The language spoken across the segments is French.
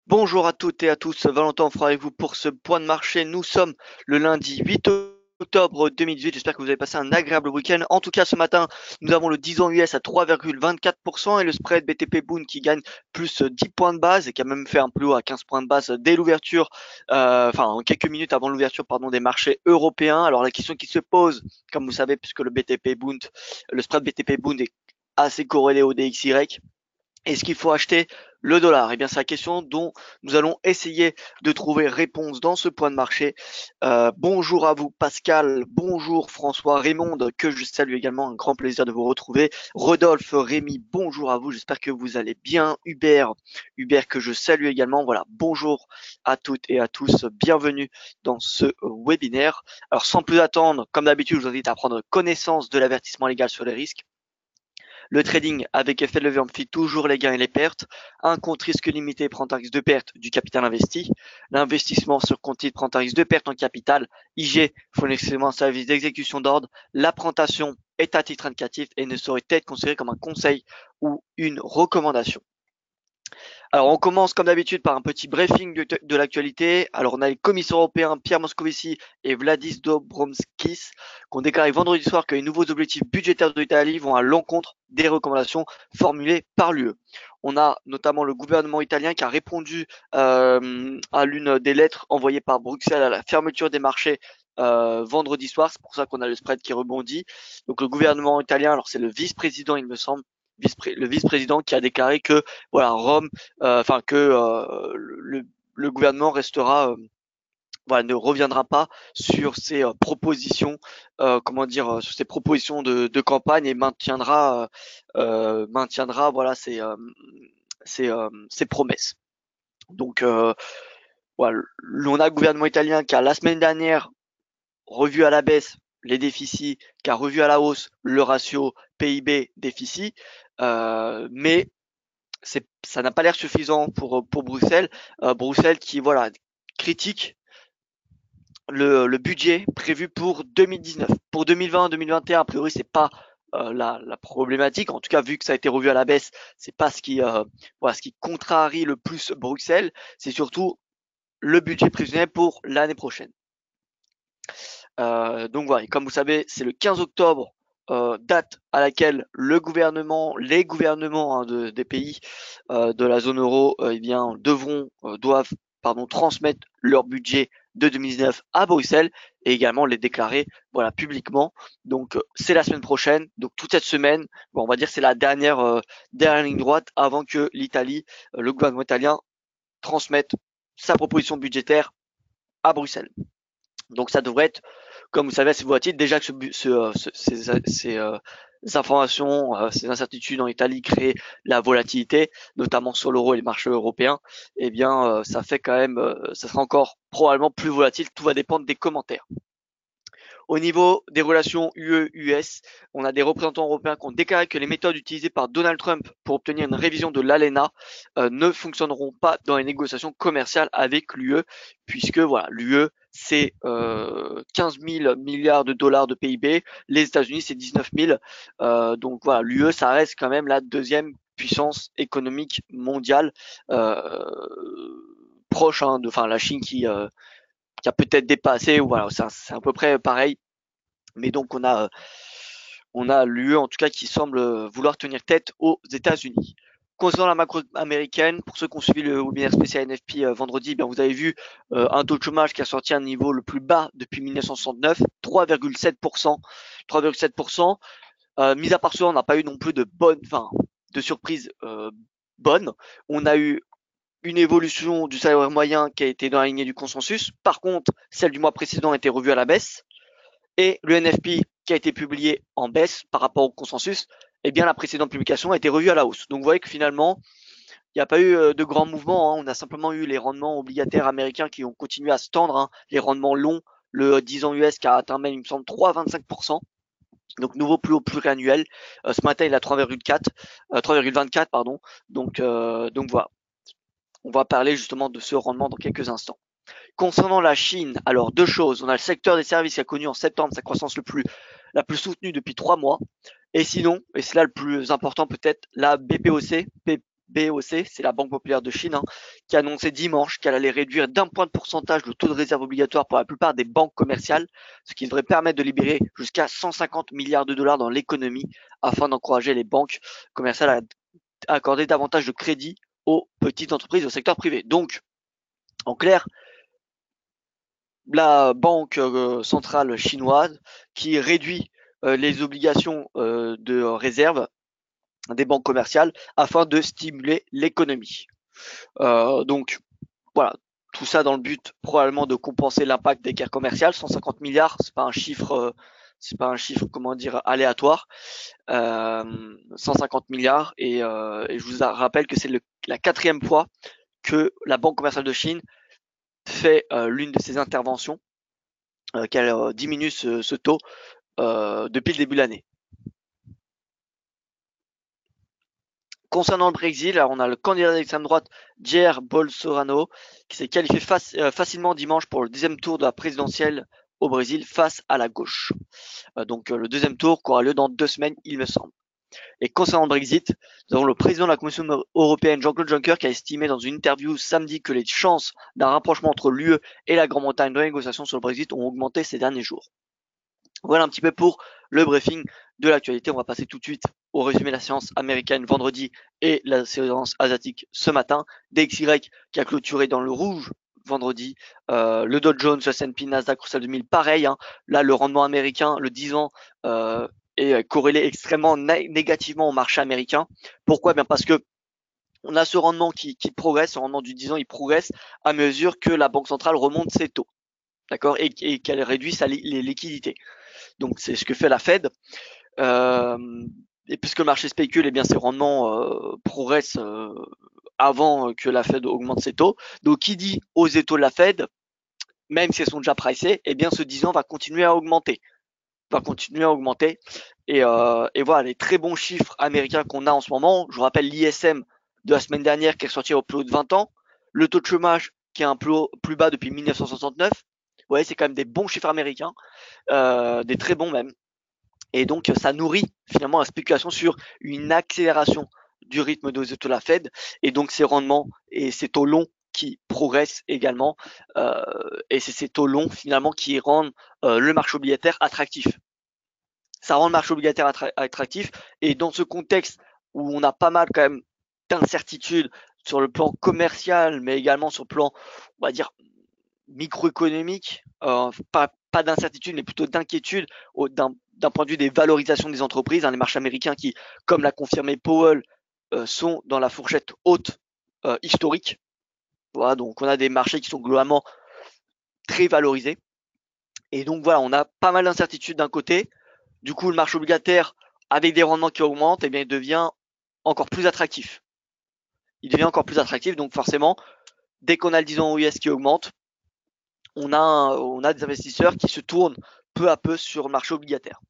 Bonjour à toutes et à tous, Valentin Fera avec vous pour ce point de marché. Nous sommes le lundi 8 octobre 2018. J'espère que vous avez passé un agréable week-end. En tout cas, ce matin, nous avons le 10 ans US à 3,24% et le spread BTP Bund qui gagne plus 10 points de base et qui a même fait un plus haut à 15 points de base dès l'ouverture, en quelques minutes avant l'ouverture, des marchés européens. Alors, la question qui se pose, comme vous savez, puisque le spread BTP Bund est assez corrélé au DXY, est-ce qu'il faut acheter le dollar? Eh bien, c'est la question dont nous allons essayer de trouver réponse dans ce point de marché. Bonjour à vous, Pascal. Bonjour, François, Raymond, que je salue également. Un grand plaisir de vous retrouver. Rodolphe, Rémi, bonjour à vous. J'espère que vous allez bien. Hubert, que je salue également. Voilà, bonjour à toutes et à tous. Bienvenue dans ce webinaire. Alors, sans plus attendre, comme d'habitude, je vous invite à prendre connaissance de l'avertissement légal sur les risques. Le trading avec effet de levier amplifie toujours les gains et les pertes. Un compte risque limité prend un risque de perte du capital investi. L'investissement sur compte titre prend un risque de perte en capital. IG fournit un service d'exécution d'ordre. La présentation est à titre indicatif et ne saurait être considérée comme un conseil ou une recommandation. Alors, on commence comme d'habitude par un petit briefing de l'actualité. Alors, on a les commissaires européens Pierre Moscovici et Vladis Dombrovskis qui ont déclaré vendredi soir que les nouveaux objectifs budgétaires de l'Italie vont à l'encontre des recommandations formulées par l'UE. On a notamment le gouvernement italien qui a répondu à l'une des lettres envoyées par Bruxelles à la fermeture des marchés vendredi soir. C'est pour ça qu'on a le spread qui rebondit. Donc, le gouvernement italien, alors c'est le vice-président, il me semble, le vice-président qui a déclaré que voilà, Rome, le gouvernement restera, ne reviendra pas sur ses propositions, sur ses propositions de campagne et maintiendra voilà ses promesses. Donc voilà, on a le gouvernement italien qui a la semaine dernière revu à la baisse les déficits, qui a revu à la hausse le ratio PIB déficit, mais ça n'a pas l'air suffisant pour Bruxelles. Bruxelles qui critique le budget prévu pour 2019. Pour 2020-2021, a priori, c'est pas la problématique. En tout cas, vu que ça a été revu à la baisse, c'est pas ce qui contrarie le plus Bruxelles. C'est surtout le budget prévisionnel pour l'année prochaine. Donc voilà, et comme vous savez, c'est le 15 octobre, date à laquelle les gouvernements des pays de la zone euro, doivent transmettre leur budget de 2019 à Bruxelles et également les déclarer publiquement. Donc c'est la semaine prochaine, donc toute cette semaine, on va dire c'est la dernière ligne droite avant que le gouvernement italien transmette sa proposition budgétaire à Bruxelles. Donc ça devrait être, comme vous savez, assez volatile. Déjà que ces informations, ces incertitudes en Italie créent la volatilité, notamment sur l'euro et les marchés européens, eh bien ça fait quand même, ça sera encore probablement plus volatile. Tout va dépendre des commentaires. Au niveau des relations UE-US, on a des représentants européens qui ont déclaré que les méthodes utilisées par Donald Trump pour obtenir une révision de l'ALENA ne fonctionneront pas dans les négociations commerciales avec l'UE, puisque l'UE c'est 15 000 milliards de dollars de PIB, les États-Unis c'est 19 000, donc voilà, l'UE ça reste quand même la deuxième puissance économique mondiale, proche de la Chine qui a peut-être dépassé, ou voilà, c'est à peu près pareil. Mais donc on a l'UE en tout cas qui semble vouloir tenir tête aux États-Unis. Concernant la macro américaine, pour ceux qui ont suivi le webinaire spécial NFP vendredi, bien vous avez vu un taux de chômage qui a sorti un niveau le plus bas depuis 1969, 3,7%. 3,7%. Mis à part cela, on n'a pas eu non plus de surprises bonnes. On a eu une évolution du salaire moyen qui a été dans la lignée du consensus. Par contre, celle du mois précédent a été revue à la baisse. Et le NFP qui a été publié en baisse par rapport au consensus, eh bien la précédente publication a été revue à la hausse. Donc vous voyez que finalement, il n'y a pas eu de grands mouvements, hein. On a simplement eu les rendements obligataires américains qui ont continué à se tendre, hein. Les rendements longs, le 10 ans US qui a atteint même, il me semble, 3,25%. Donc nouveau plus haut pluriannuel. Ce matin, il a 3,24, pardon. Donc voilà. On va parler justement de ce rendement dans quelques instants. Concernant la Chine, alors deux choses. On a le secteur des services qui a connu en septembre sa croissance la plus soutenue depuis 3 mois. Et sinon, et c'est là le plus important peut-être, la BPOC, BOC, c'est la Banque populaire de Chine, qui a annoncé dimanche qu'elle allait réduire d'1 point de pourcentage le taux de réserve obligatoire pour la plupart des banques commerciales, ce qui devrait permettre de libérer jusqu'à 150 milliards de dollars dans l'économie afin d'encourager les banques commerciales à accorder davantage de crédit aux petites entreprises au secteur privé. Donc, en clair, la banque centrale chinoise qui réduit les obligations de réserve des banques commerciales afin de stimuler l'économie. Donc voilà, tout ça dans le but probablement de compenser l'impact des guerres commerciales. 150 milliards, c'est pas un chiffre, comment dire, aléatoire. 150 milliards et je vous rappelle que c'est la 4e fois que la Banque commerciale de Chine fait l'une de ses interventions, qu'elle diminue ce taux depuis le début de l'année. Concernant le Brexit, alors on a le candidat d'extrême droite Jair Bolsonaro qui s'est qualifié facilement dimanche pour le 2e tour de la présidentielle au Brésil face à la gauche. Donc le 2e tour qui aura lieu dans 2 semaines, il me semble. Et concernant le Brexit, nous avons le président de la Commission européenne, Jean-Claude Juncker, qui a estimé dans une interview samedi que les chances d'un rapprochement entre l'UE et la Grande-Bretagne de négociations sur le Brexit ont augmenté ces derniers jours. Voilà un petit peu pour le briefing de l'actualité. On va passer tout de suite au résumé de la séance américaine vendredi et la séance asiatique ce matin. DXY qui a clôturé dans le rouge vendredi. Le Dow Jones, le S&P, Nasdaq, Russell 2000, pareil. Là, le rendement américain, le 10 ans, est corrélé extrêmement négativement au marché américain. Pourquoi? Bien parce que on a ce rendement qui progresse, ce rendement du 10 ans, il progresse à mesure que la Banque centrale remonte ses taux. D'accord? Et qu'elle réduit les liquidités. Donc c'est ce que fait la Fed. Et puisque le marché spécule, eh bien ces rendements progressent avant que la Fed augmente ses taux. Donc qui dit hausser taux de la Fed, même si elles sont déjà pricées, eh bien ce 10 ans va continuer à augmenter. Et voilà les très bons chiffres américains qu'on a en ce moment. Je vous rappelle l'ISM de la semaine dernière qui est sorti au plus haut de 20 ans. Le taux de chômage qui est un plus bas depuis 1969. Vous voyez, c'est quand même des bons chiffres américains, des très bons même. Et donc, ça nourrit finalement la spéculation sur une accélération du rythme de hausse de la Fed. Et donc, ces rendements et ces taux longs qui progressent également. Et c'est ces taux longs finalement qui rendent le marché obligataire attractif. Ça rend le marché obligataire attractif. Et dans ce contexte où on a pas mal quand même d'incertitudes sur le plan commercial, mais également sur le plan, on va dire, microéconomique, pas d'incertitude, mais plutôt d'inquiétude d'un point de vue des valorisations des entreprises. Les marchés américains qui, comme l'a confirmé Powell, sont dans la fourchette haute historique. Voilà, donc on a des marchés qui sont globalement très valorisés. Et donc voilà, on a pas mal d'incertitudes d'un côté. Du coup, le marché obligataire, avec des rendements qui augmentent, eh bien, il devient encore plus attractif. Donc forcément, dès qu'on a le 10 ans US qui augmente, on a des investisseurs qui se tournent peu à peu sur le marché obligataire.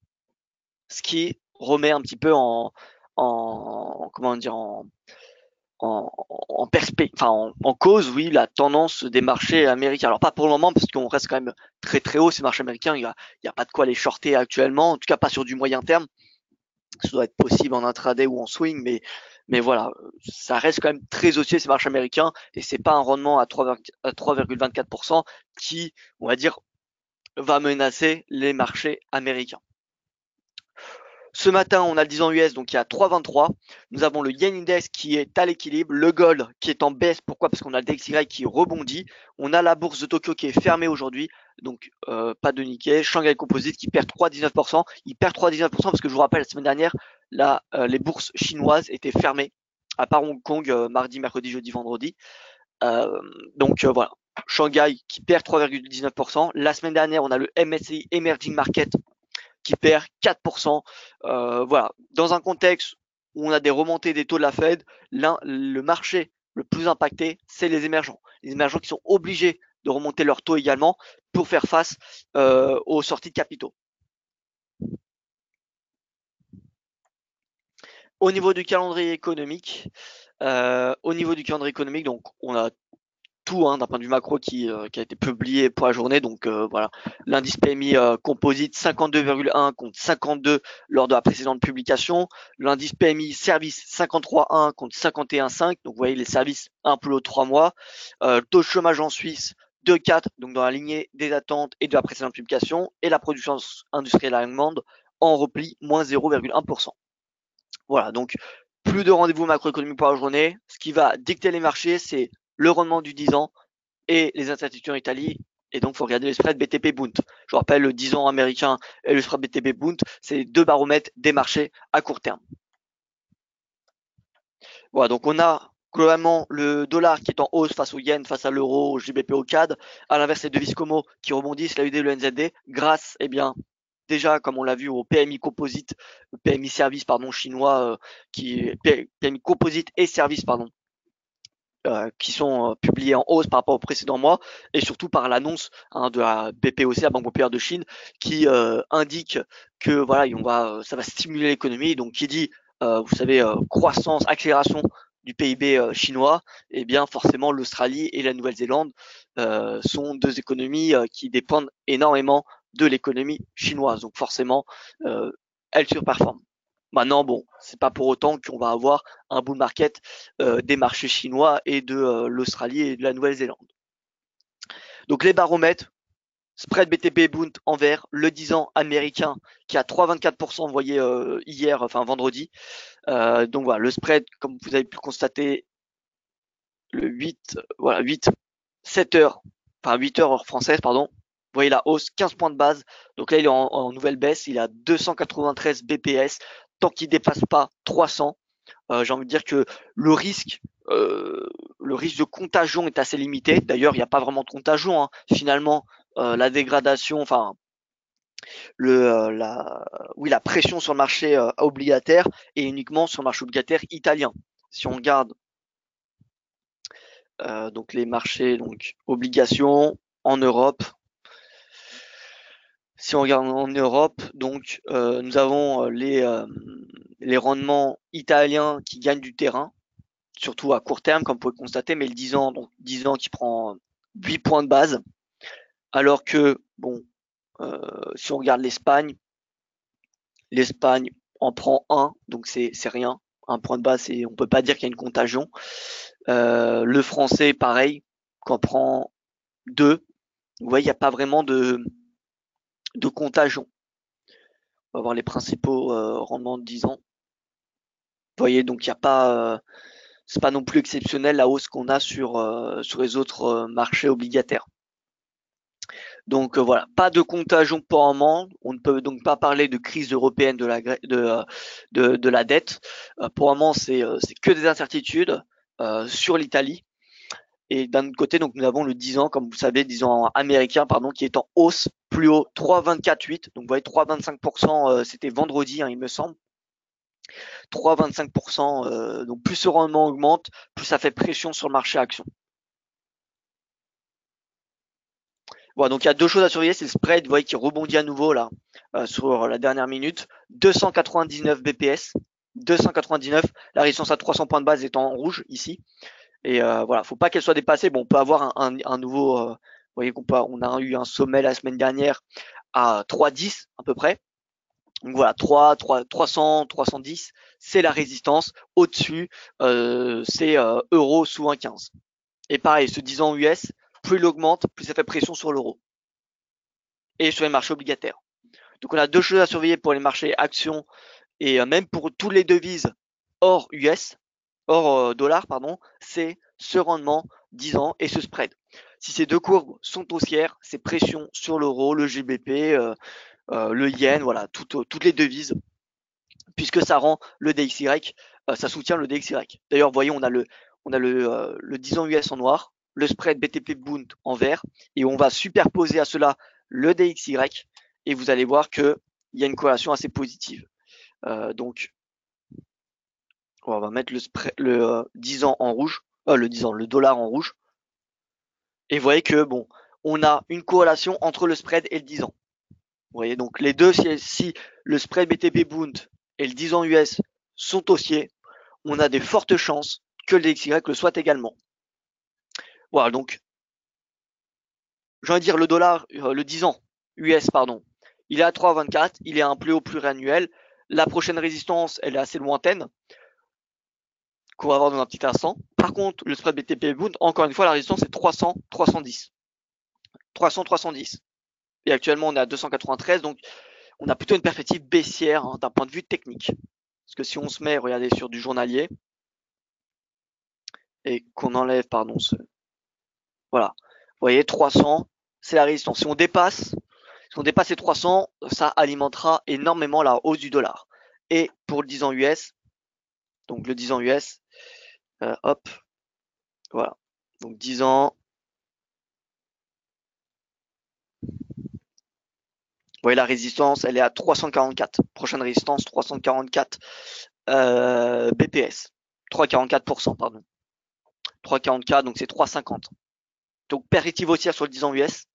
Ce qui remet un petit peu en cause, oui, la tendance des marchés américains. Alors pas pour le moment, parce qu'on reste quand même très très haut, ces marchés américains, il y a pas de quoi les shorter actuellement, en tout cas pas sur du moyen terme. Ça doit être possible en intraday ou en swing, mais voilà, ça reste quand même très haussier ces marchés américains, et c'est pas un rendement à 3,24% qui, on va dire, va menacer les marchés américains. Ce matin, on a le 10 ans US, donc il y a 3,23. Nous avons le Yen Index qui est à l'équilibre, le Gold qui est en baisse. Pourquoi? Parce qu'on a le DXY qui rebondit. On a la bourse de Tokyo qui est fermée aujourd'hui, donc pas de Nikkei. Shanghai Composite qui perd 3,19%. Il perd 3,19% parce que je vous rappelle, la semaine dernière, les bourses chinoises étaient fermées, à part Hong Kong, mardi, mercredi, jeudi, vendredi. Voilà. Shanghai qui perd 3,19%. La semaine dernière, on a le MSCI Emerging Market qui perd 4%. Voilà. Dans un contexte où on a des remontées des taux de la Fed, le marché le plus impacté, c'est les émergents. Les émergents qui sont obligés de remonter leurs taux également pour faire face aux sorties de capitaux. Au niveau du calendrier économique, donc on a tout d'un point de vue macro qui a été publié pour la journée. Donc voilà, l'indice PMI composite 52,1 contre 52 lors de la précédente publication. L'indice PMI service 53,1 contre 51,5. Donc vous voyez les services un peu haut de 3 mois. Taux de chômage en Suisse 2,4, donc dans la lignée des attentes et de la précédente publication. Et la production industrielle allemande en repli, moins 0,1%. Voilà, donc plus de rendez-vous macroéconomiques pour la journée. Ce qui va dicter les marchés, c'est le rendement du 10 ans et les incertitudes en Italie. Et donc, il faut regarder le spread BTP Bund. Je rappelle, le 10 ans américain et le spread BTP Bund, c'est les deux baromètres des marchés à court terme. Voilà, donc on a globalement le dollar qui est en hausse face au yen, face à l'euro, au GBP, au CAD. À l'inverse, les devises Como qui rebondissent, la UD et le NZD, grâce, déjà, comme on l'a vu au PMI composite, PMI service, chinois, PMI composite et service, qui sont publiés en hausse par rapport au précédent mois, et surtout par l'annonce de la BPOC, la Banque populaire de Chine, qui indique que voilà, ça va stimuler l'économie. Donc qui dit, vous savez, croissance, accélération du PIB chinois, et bien forcément l'Australie et la Nouvelle-Zélande sont deux économies qui dépendent énormément de l'économie chinoise. Donc forcément, elles surperforment. Maintenant, bon, c'est pas pour autant qu'on va avoir un bull market des marchés chinois et de l'Australie et de la Nouvelle-Zélande. Donc les baromètres, spread BTP Bund en vert, le 10 ans américain qui a 3,24%, vous voyez hier, vendredi. Donc voilà, le spread, comme vous avez pu constater, le 7 heures, 8 heures française, pardon. Vous voyez la hausse, 15 points de base. Donc là, il est en nouvelle baisse, il a 293 BPS. Tant qu'il dépasse pas 300, j'ai envie de dire que le risque de contagion est assez limité. D'ailleurs, il n'y a pas vraiment de contagion. Finalement, la dégradation, la pression sur le marché obligataire est uniquement sur le marché obligataire italien. Si on regarde donc les marchés obligations en Europe. Si on regarde en Europe, donc nous avons les rendements italiens qui gagnent du terrain, surtout à court terme, comme vous pouvez constater, mais le 10 ans, donc 10 ans qui prend 8 points de base, alors que si on regarde l'Espagne en prend 1, donc c'est rien. Un point de base, on peut pas dire qu'il y a une contagion. Le français, pareil, qu'en prend 2. Vous voyez, il n'y a pas vraiment de contagion. On va voir les principaux rendements de 10 ans. Vous voyez, donc il n'y a pas, c'est pas non plus exceptionnel la hausse qu'on a sur les autres marchés obligataires. Donc voilà, pas de contagion pour un moment. On ne peut donc pas parler de crise européenne de la dette. Pour un moment, c'est que des incertitudes sur l'Italie. Et d'un autre côté, donc nous avons le 10 ans, comme vous savez, 10 ans américain, qui est en hausse, plus haut, 3,24,8. Donc vous voyez, 3,25%, c'était vendredi, il me semble. 3,25%, donc plus ce rendement augmente, plus ça fait pression sur le marché action. Voilà, donc il y a deux choses à surveiller, c'est le spread, vous voyez, qui rebondit à nouveau là sur la dernière minute, 299 BPS, 299, la résistance à 300 points de base est en rouge ici, et voilà, faut pas qu'elle soit dépassée. Bon, on peut avoir un nouveau, vous voyez on a eu un sommet la semaine dernière à 3,10 à peu près. Donc voilà, 300, 310, c'est la résistance. Au-dessus, c'est euro sous 1,15. Et pareil, ce 10 ans US, plus il augmente, plus ça fait pression sur l'euro et sur les marchés obligataires. Donc on a deux choses à surveiller pour les marchés actions et même pour toutes les devises hors US, hors dollar, c'est ce rendement 10 ans et ce spread. Si ces deux courbes sont haussières, c'est pression sur l'euro, le GBP, le yen, voilà, toutes les devises, puisque ça rend le DXY, ça soutient le DXY. D'ailleurs, vous voyez, on a le 10 ans US en noir, le spread BTP Bund en vert, et on va superposer à cela le DXY, et vous allez voir qu'il y a une corrélation assez positive. Donc, on va mettre le 10 ans en rouge, le dollar en rouge, et vous voyez que on a une corrélation entre le spread et le 10 ans. Vous voyez, donc les deux, si le spread BTP Bund et le 10 ans US sont haussiers, on a des fortes chances que le DXY le soit également. Voilà, donc j'ai envie de dire le dollar, le 10 ans US, pardon, il est à 3,24, il est à un plus haut pluriannuel. La prochaine résistance, elle est assez lointaine, qu'on va voir dans un petit instant. Par contre, le spread BTP Bund, encore une fois, la résistance est 300, 310. 300, 310. Et actuellement, on est à 293, donc on a plutôt une perspective baissière hein, d'un point de vue technique. Parce que si on se met, regardez, sur du journalier, et qu'on enlève, pardon, voilà. Vous voyez, 300, c'est la résistance. Si on dépasse les 300, ça alimentera énormément la hausse du dollar. Et pour le 10 ans US, donc le 10 ans US, hop, voilà. Donc 10 ans, vous voyez la résistance, elle est à 344. Prochaine résistance, 344 BPS. 3,44%, pardon. 3,44, donc c'est 3,50. Donc perspective haussière sur le 10 ans US.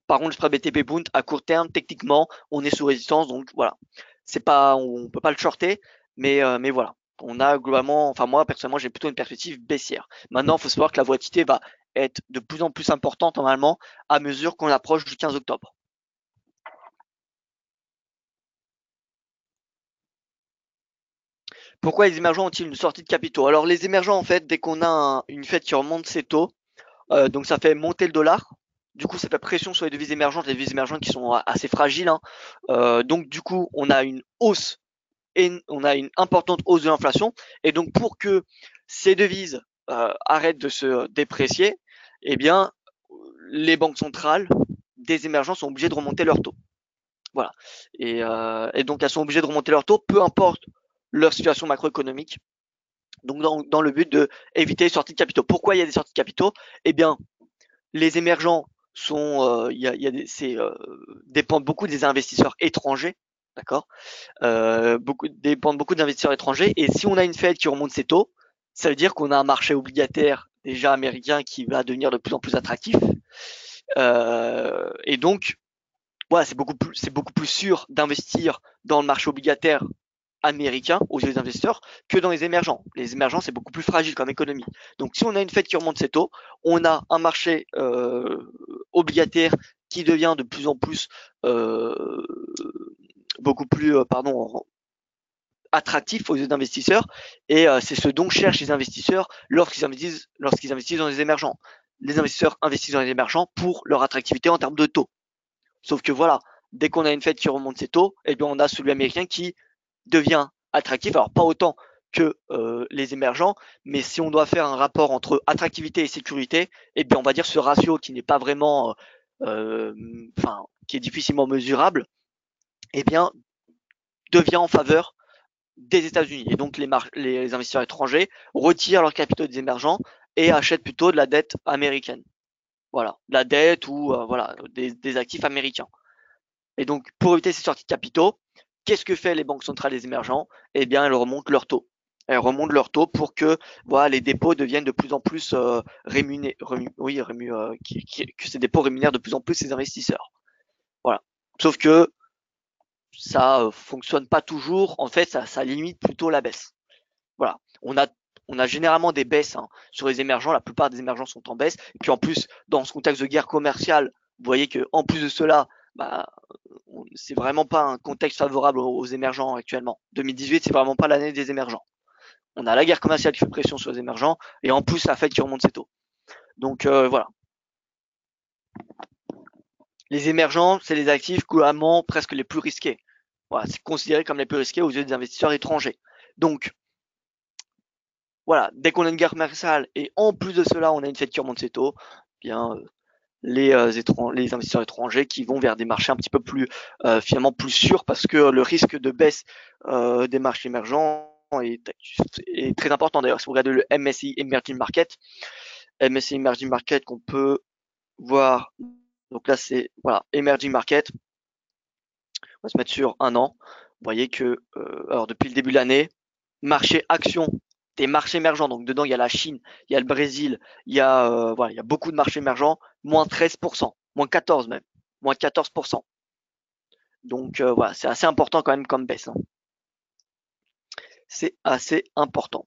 Par contre, le spread BTP Bund à court terme, techniquement, on est sous résistance, donc voilà. C'est pas, on peut pas le shorter, mais voilà. On a globalement, enfin moi personnellement, j'ai plutôt une perspective baissière. Maintenant, il faut savoir que la volatilité va être de plus en plus importante normalement à mesure qu'on approche du 15 octobre. Pourquoi les émergents ont-ils une sortie de capitaux? Alors les émergents, en fait, dès qu'on a une Fed qui remonte ses taux, donc ça fait monter le dollar. Du coup, ça fait pression sur les devises émergentes qui sont assez fragiles. Hein. Donc du coup, on a une hausse et on a une importante hausse de l'inflation. Et donc pour que ces devises arrêtent de se déprécier, eh bien, les banques centrales des émergents sont obligées de remonter leurs taux. Voilà. Et donc elles sont obligées de remonter leurs taux, peu importe leur situation macroéconomique. Donc dans le but de éviter les sorties de capitaux. Pourquoi il y a des sorties de capitaux? Eh bien, les émergents sont, dépendent beaucoup des investisseurs étrangers, d'accord, dépendent beaucoup d'investisseurs étrangers. Et si on a une Fed qui remonte ses taux, ça veut dire qu'on a un marché obligataire déjà américain qui va devenir de plus en plus attractif. Et donc, voilà, c'est beaucoup plus sûr d'investir dans le marché obligataire américain aux yeux des investisseurs que dans les émergents. Les émergents, c'est beaucoup plus fragile comme économie. Donc, si on a une Fed qui remonte ses taux, on a un marché obligataire qui devient de plus en plus beaucoup plus attractif aux yeux d'investisseurs et c'est ce dont cherchent les investisseurs lorsqu'ils investissent dans les émergents. Les investisseurs investissent dans les émergents pour leur attractivité en termes de taux. Sauf que voilà, dès qu'on a une Fed qui remonte ses taux, eh bien on a celui américain qui devient attractif. Alors pas autant que les émergents, mais si on doit faire un rapport entre attractivité et sécurité, eh bien on va dire ce ratio qui n'est pas vraiment, qui est difficilement mesurable, eh bien devient en faveur des États-Unis. Et donc les investisseurs étrangers retirent leurs capitaux des émergents et achètent plutôt de la dette américaine. Voilà, de la dette ou voilà des actifs américains. Et donc pour éviter ces sorties de capitaux, qu'est-ce que fait les banques centrales des émergents? Eh bien, elles remontent leurs taux. Elles remontent leurs taux pour que voilà les dépôts deviennent de plus en plus que ces dépôts rémunèrent de plus en plus ces investisseurs. Voilà. Sauf que ça fonctionne pas toujours. En fait, ça limite plutôt la baisse. Voilà. On a généralement des baisses hein, sur les émergents. La plupart des émergents sont en baisse. Et puis en plus, dans ce contexte de guerre commerciale, vous voyez que en plus de cela, bah, c'est vraiment pas un contexte favorable aux émergents actuellement. 2018, c'est vraiment pas l'année des émergents. On a la guerre commerciale qui fait pression sur les émergents et en plus la Fed qui remonte ses taux. Donc voilà. Les émergents, c'est les actifs couramment presque les plus risqués. Voilà, c'est considéré comme les plus risqués aux yeux des investisseurs étrangers. Donc voilà, dès qu'on a une guerre commerciale et en plus de cela, on a une Fed qui remonte ses taux, bien les investisseurs étrangers qui vont vers des marchés un petit peu plus finalement plus sûrs parce que le risque de baisse des marchés émergents est très important. D'ailleurs, si vous regardez le MSCI Emerging Market qu'on peut voir, donc là c'est voilà Emerging Market, on va se mettre sur un an. Vous voyez que alors depuis le début de l'année, marché action des marchés émergents, donc dedans il y a la Chine, il y a le Brésil, il y a voilà, il y a beaucoup de marchés émergents, moins 13%, moins 14 même, moins 14%. Donc voilà, c'est assez important quand même comme baisse. Hein. C'est assez important.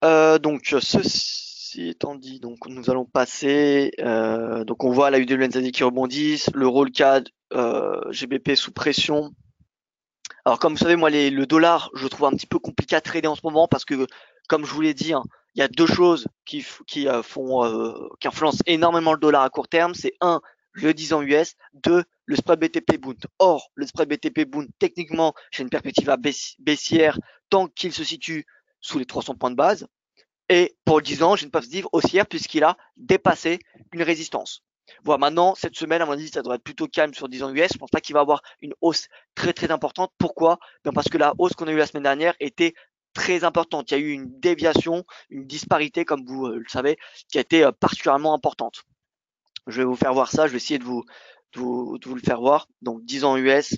Donc ceci étant dit, donc nous allons passer. Donc on voit la UD Lenzadi qui rebondissent, le Rollcad, GBP sous pression. Alors comme vous savez, moi le dollar, je trouve un petit peu compliqué à trader en ce moment parce que, comme je vous l'ai dit, hein, il y a deux choses qui influencent énormément le dollar à court terme. C'est un, le 10 ans US, deux, le spread BTP Bund. Or, le spread BTP Bund, techniquement, j'ai une perspective baissière tant qu'il se situe sous les 300 points de base. Et pour le 10 ans, j'ai une perspective haussière puisqu'il a dépassé une résistance. Voilà, maintenant, cette semaine, à mon avis, ça devrait être plutôt calme sur 10 ans US. Je pense pas qu'il va avoir une hausse très très importante. Pourquoi? Parce que la hausse qu'on a eue la semaine dernière était très importante. Il y a eu une déviation, une disparité, comme vous le savez, qui a été particulièrement importante. Je vais vous faire voir ça. Je vais essayer de vous le faire voir. Donc 10 ans US.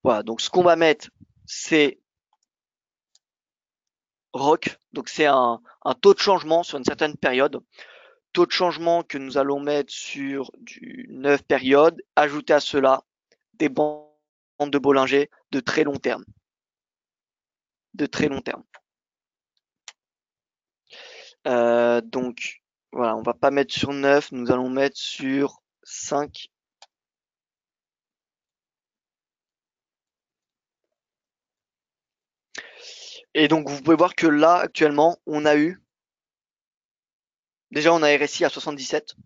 Voilà, donc ce qu'on va mettre, c'est ROC. Donc c'est un taux de changement sur une certaine période. Taux de changement que nous allons mettre sur du 9 périodes, ajouter à cela des bandes de Bollinger de très long terme. De très long terme. Donc voilà, on va pas mettre sur 9, nous allons mettre sur 5. Et donc vous pouvez voir que là actuellement on a eu, déjà on a RSI à 77.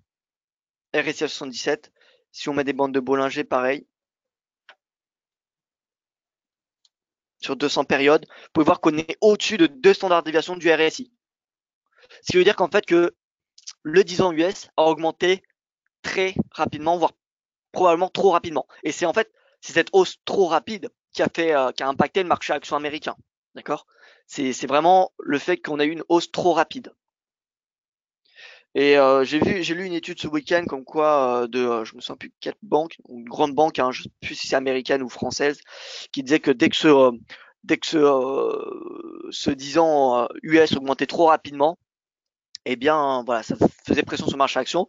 RSI à 77. Si on met des bandes de Bollinger pareil, sur 200 périodes, vous pouvez voir qu'on est au-dessus de 2 standards de déviation du RSI. Ce qui veut dire qu'en fait que le 10 ans US a augmenté très rapidement, voire probablement trop rapidement. Et c'est en fait c'est cette hausse trop rapide qui a impacté le marché action américain. D'accord? C'est vraiment le fait qu'on a eu une hausse trop rapide. Et j'ai lu une étude ce week-end comme quoi je me souviens plus quelle banque, une grande banque, hein, je sais plus si c'est américaine ou française, qui disait que dès que ce 10 ans US augmentait trop rapidement, eh bien voilà, ça faisait pression sur le marché action,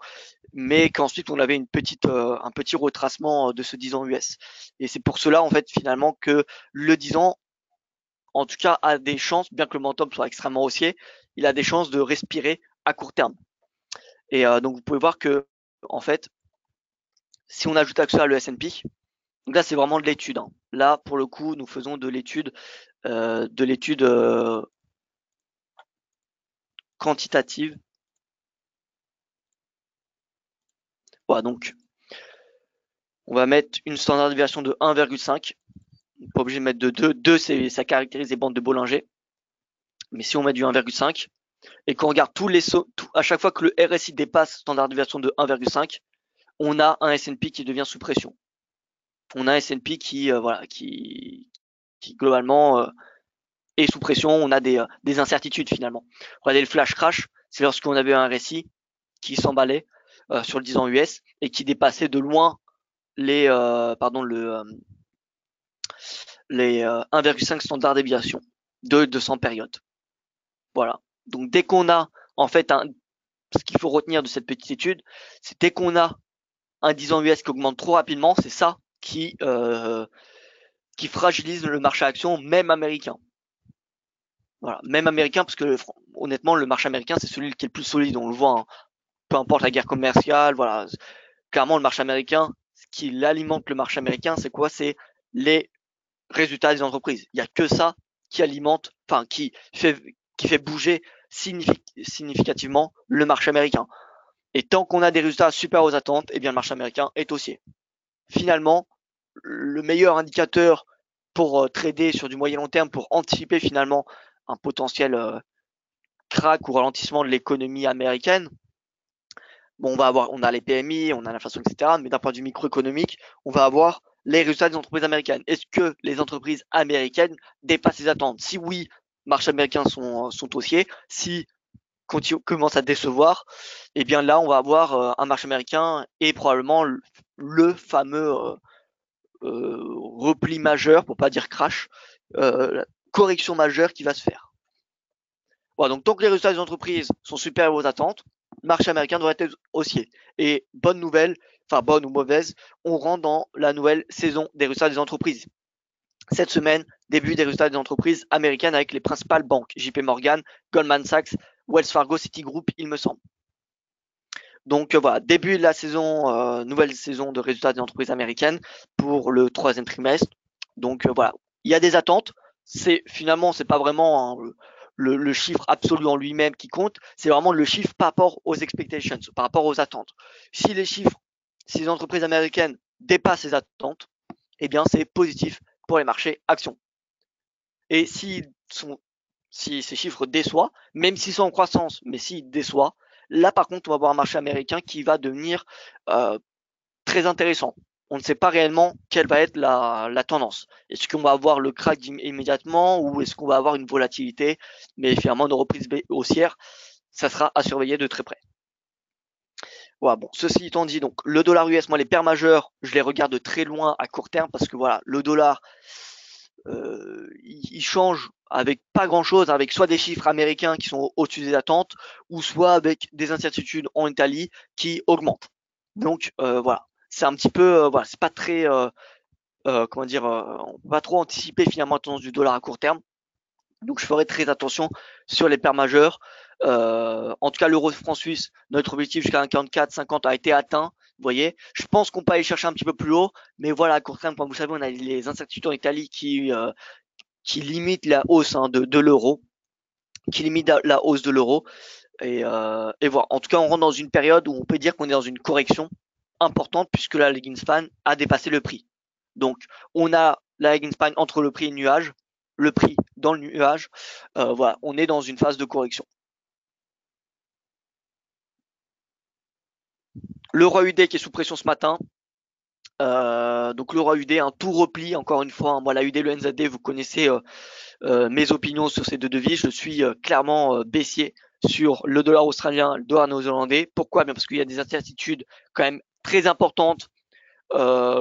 mais qu'ensuite on avait un petit retracement de ce 10 ans US. Et c'est pour cela en fait finalement que le 10 ans, en tout cas, a des chances, bien que le momentum soit extrêmement haussier, il a des chances de respirer à court terme. Et donc vous pouvez voir que en fait, si on ajoute à cela le S&P, donc là c'est vraiment de l'étude. Hein. Là pour le coup, nous faisons de l'étude quantitative. Voilà, donc on va mettre une standard déviation de 1,5. Pas obligé de mettre de 2. 2, ça caractérise les bandes de Bollinger. Mais si on met du 1,5 et qu'on regarde à chaque fois que le RSI dépasse standard déviation de 1,5, on a un S&P qui devient sous pression. On a un S&P qui globalement est sous pression. On a des incertitudes finalement. Regardez le flash crash, c'est lorsqu'on avait un RSI qui s'emballait sur le 10 ans US et qui dépassait de loin les 1,5 standard déviation de 200 périodes. Voilà. Donc dès qu'on a en fait ce qu'il faut retenir de cette petite étude, c'est dès qu'on a un 10 ans US qui augmente trop rapidement, c'est ça qui fragilise le marché action, même américain. Voilà, même américain, parce que honnêtement, le marché américain, c'est celui qui est le plus solide. On le voit, hein. Peu importe la guerre commerciale, voilà. Clairement, le marché américain, ce qui alimente le marché américain, c'est quoi? C'est les résultats des entreprises. Il n'y a que ça qui alimente, enfin, qui fait bouger significativement le marché américain. Et tant qu'on a des résultats super aux attentes, eh bien, le marché américain est haussier. Finalement, le meilleur indicateur pour trader sur du moyen long terme, pour anticiper finalement un potentiel crack ou ralentissement de l'économie américaine. Bon, on a les PMI, on a l'inflation, etc. Mais d'un point de vue microéconomique, on va avoir les résultats des entreprises américaines. Est-ce que les entreprises américaines dépassent les attentes? Si oui, marchés américains sont haussiers. Si commence à décevoir, eh bien là, on va avoir un marché américain et probablement le fameux repli majeur, pour pas dire crash, correction majeure qui va se faire. Voilà, donc tant que les résultats des entreprises sont supérieurs aux attentes, le marché américain devrait être haussier. Et bonne nouvelle, enfin bonne ou mauvaise, on rentre dans la nouvelle saison des résultats des entreprises. cette semaine, début des résultats des entreprises américaines avec les principales banques, JP Morgan, Goldman Sachs, Wells Fargo, Citigroup, il me semble. Donc voilà, début de la saison, nouvelle saison de résultats des entreprises américaines pour le troisième trimestre. Donc voilà, il y a des attentes. Finalement, c'est pas vraiment le chiffre absolu en lui-même qui compte, c'est vraiment le chiffre par rapport aux expectations, par rapport aux attentes. Si les chiffres, si les entreprises américaines dépassent les attentes, eh bien c'est positif pour les marchés actions. Et si ces chiffres déçoivent, même s'ils sont en croissance, mais s'ils déçoivent, là par contre on va avoir un marché américain qui va devenir très intéressant. On ne sait pas réellement quelle va être la tendance. Est-ce qu'on va avoir le crack immédiatement ou est-ce qu'on va avoir une volatilité, mais finalement une reprise haussière, ça sera à surveiller de très près. Voilà, bon, ceci étant dit, donc le dollar US, moi les paires majeures, je les regarde de très loin à court terme parce que voilà, le dollar, il change avec pas grand chose, avec soit des chiffres américains qui sont au-dessus des attentes, ou soit avec des incertitudes en Italie qui augmentent. Donc voilà, c'est un petit peu, voilà, c'est pas très, comment dire, on peut pas trop anticiper finalement la tendance du dollar à court terme. Donc je ferai très attention sur les paires majeures. En tout cas, l'euro franc suisse, notre objectif jusqu'à 1,44-50 a été atteint. Vous voyez, je pense qu'on peut aller chercher un petit peu plus haut, mais voilà, à court terme, comme vous savez, on a les incertitudes en Italie qui limitent la hausse de l'euro, qui limitent la hausse de l'euro. Et voilà. En tout cas, on rentre dans une période où on peut dire qu'on est dans une correction importante puisque la Leginspan a dépassé le prix. Donc, on a la Leginspan entre le prix et le nuage, le prix dans le nuage. Voilà, on est dans une phase de correction. L'euro AUD qui est sous pression ce matin. Donc l'euro AUD, un tout repli, encore une fois. Moi, l'AUD, le NZD, vous connaissez mes opinions sur ces deux devises. Je suis clairement baissier sur le dollar australien, le dollar néo-zélandais. Pourquoi? Bien parce qu'il y a des incertitudes quand même très importantes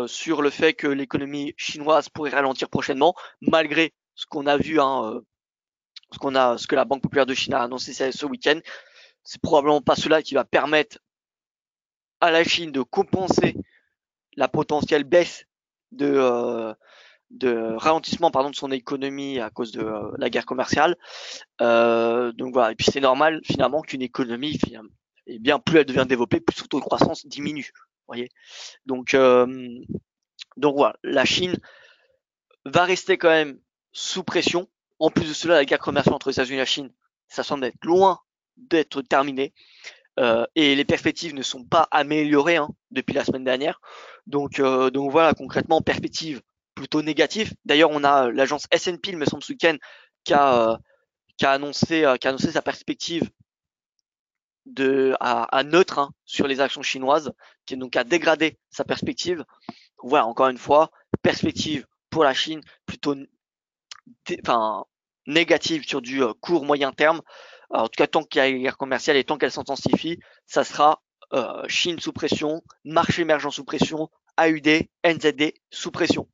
sur le fait que l'économie chinoise pourrait ralentir prochainement, malgré ce qu'on a vu, ce que la Banque populaire de Chine a annoncé ce week-end. C'est probablement pas cela qui va permettre à la Chine de compenser la potentielle baisse de ralentissement de son économie à cause de la guerre commerciale. Donc voilà, et puis c'est normal finalement qu'une économie, eh bien plus elle devient développée, plus son taux de croissance diminue. Voyez. Donc voilà, la Chine va rester quand même sous pression. En plus de cela, la guerre commerciale entre les États-Unis et la Chine, ça semble être loin d'être terminé. Et les perspectives ne sont pas améliorées depuis la semaine dernière. Donc voilà, concrètement, perspective plutôt négative. D'ailleurs, on a l'agence S&P, il me semble, ce week-end, qui a annoncé sa perspective à neutre sur les actions chinoises, qui donc a dégradé sa perspective. Voilà, encore une fois, perspective pour la Chine plutôt négative sur du court moyen terme. En tout cas, tant qu'il y a une guerre commerciale et tant qu'elle s'intensifie, ça sera Chine sous pression, marché émergent sous pression, AUD, NZD sous pression.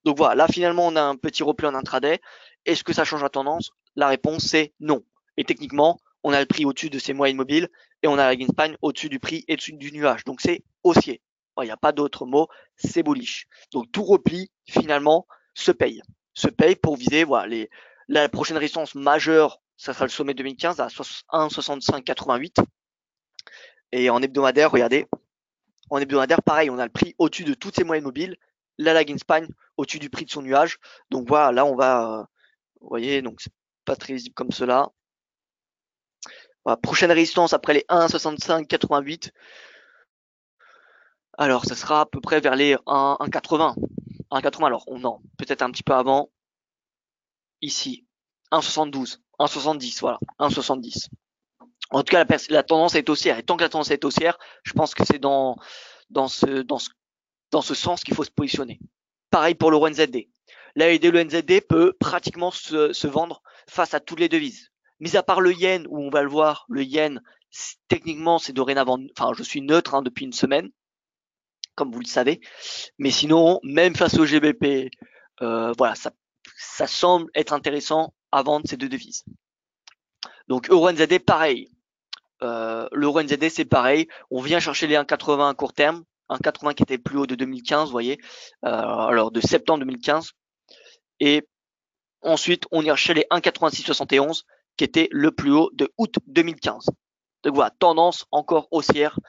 Donc voilà, là finalement on a un petit repli en intraday. Est-ce que ça change la tendance? La réponse c'est non. Et techniquement, on a le prix au-dessus de ces moyennes mobiles et on a la Greenspan au-dessus du prix et dessus du nuage. Donc c'est haussier. Il n'y a pas d'autre mot, c'est bullish. Donc tout repli finalement se paye. Se paye pour viser voilà, la prochaine résistance majeure, ça sera le sommet 2015 à 1,6588. Et en hebdomadaire, regardez, en hebdomadaire, pareil, on a le prix au-dessus de toutes ces moyennes mobiles, la Greenspan au-dessus du prix de son nuage. Donc voilà, là on va, vous voyez, donc c'est pas très visible comme cela. Voilà, prochaine résistance après les 1,6588. Alors ça sera à peu près vers les 1,80. 1,80 alors, non, peut-être un petit peu avant. Ici, 1,72, 1,70, voilà, 1,70. En tout cas, la tendance est haussière. Et tant que la tendance est haussière, je pense que c'est dans ce sens qu'il faut se positionner. Pareil pour l'euro NZD. L'AED, le NZD peut pratiquement se vendre face à toutes les devises. Mis à part le yen, où on va le voir, le yen, techniquement, c'est dorénavant, enfin, je suis neutre depuis une semaine, comme vous le savez. Mais sinon, même face au GBP, voilà, ça semble être intéressant à vendre ces deux devises. Donc euro NZD, pareil. L'euro NZD, c'est pareil. On vient chercher les 1,80 à court terme. 1,80 qui était plus haut de 2015, vous voyez. Alors de septembre 2015. Et ensuite, on ira chez les 1,8671 qui était le plus haut de août 2015. Donc voilà, tendance encore haussière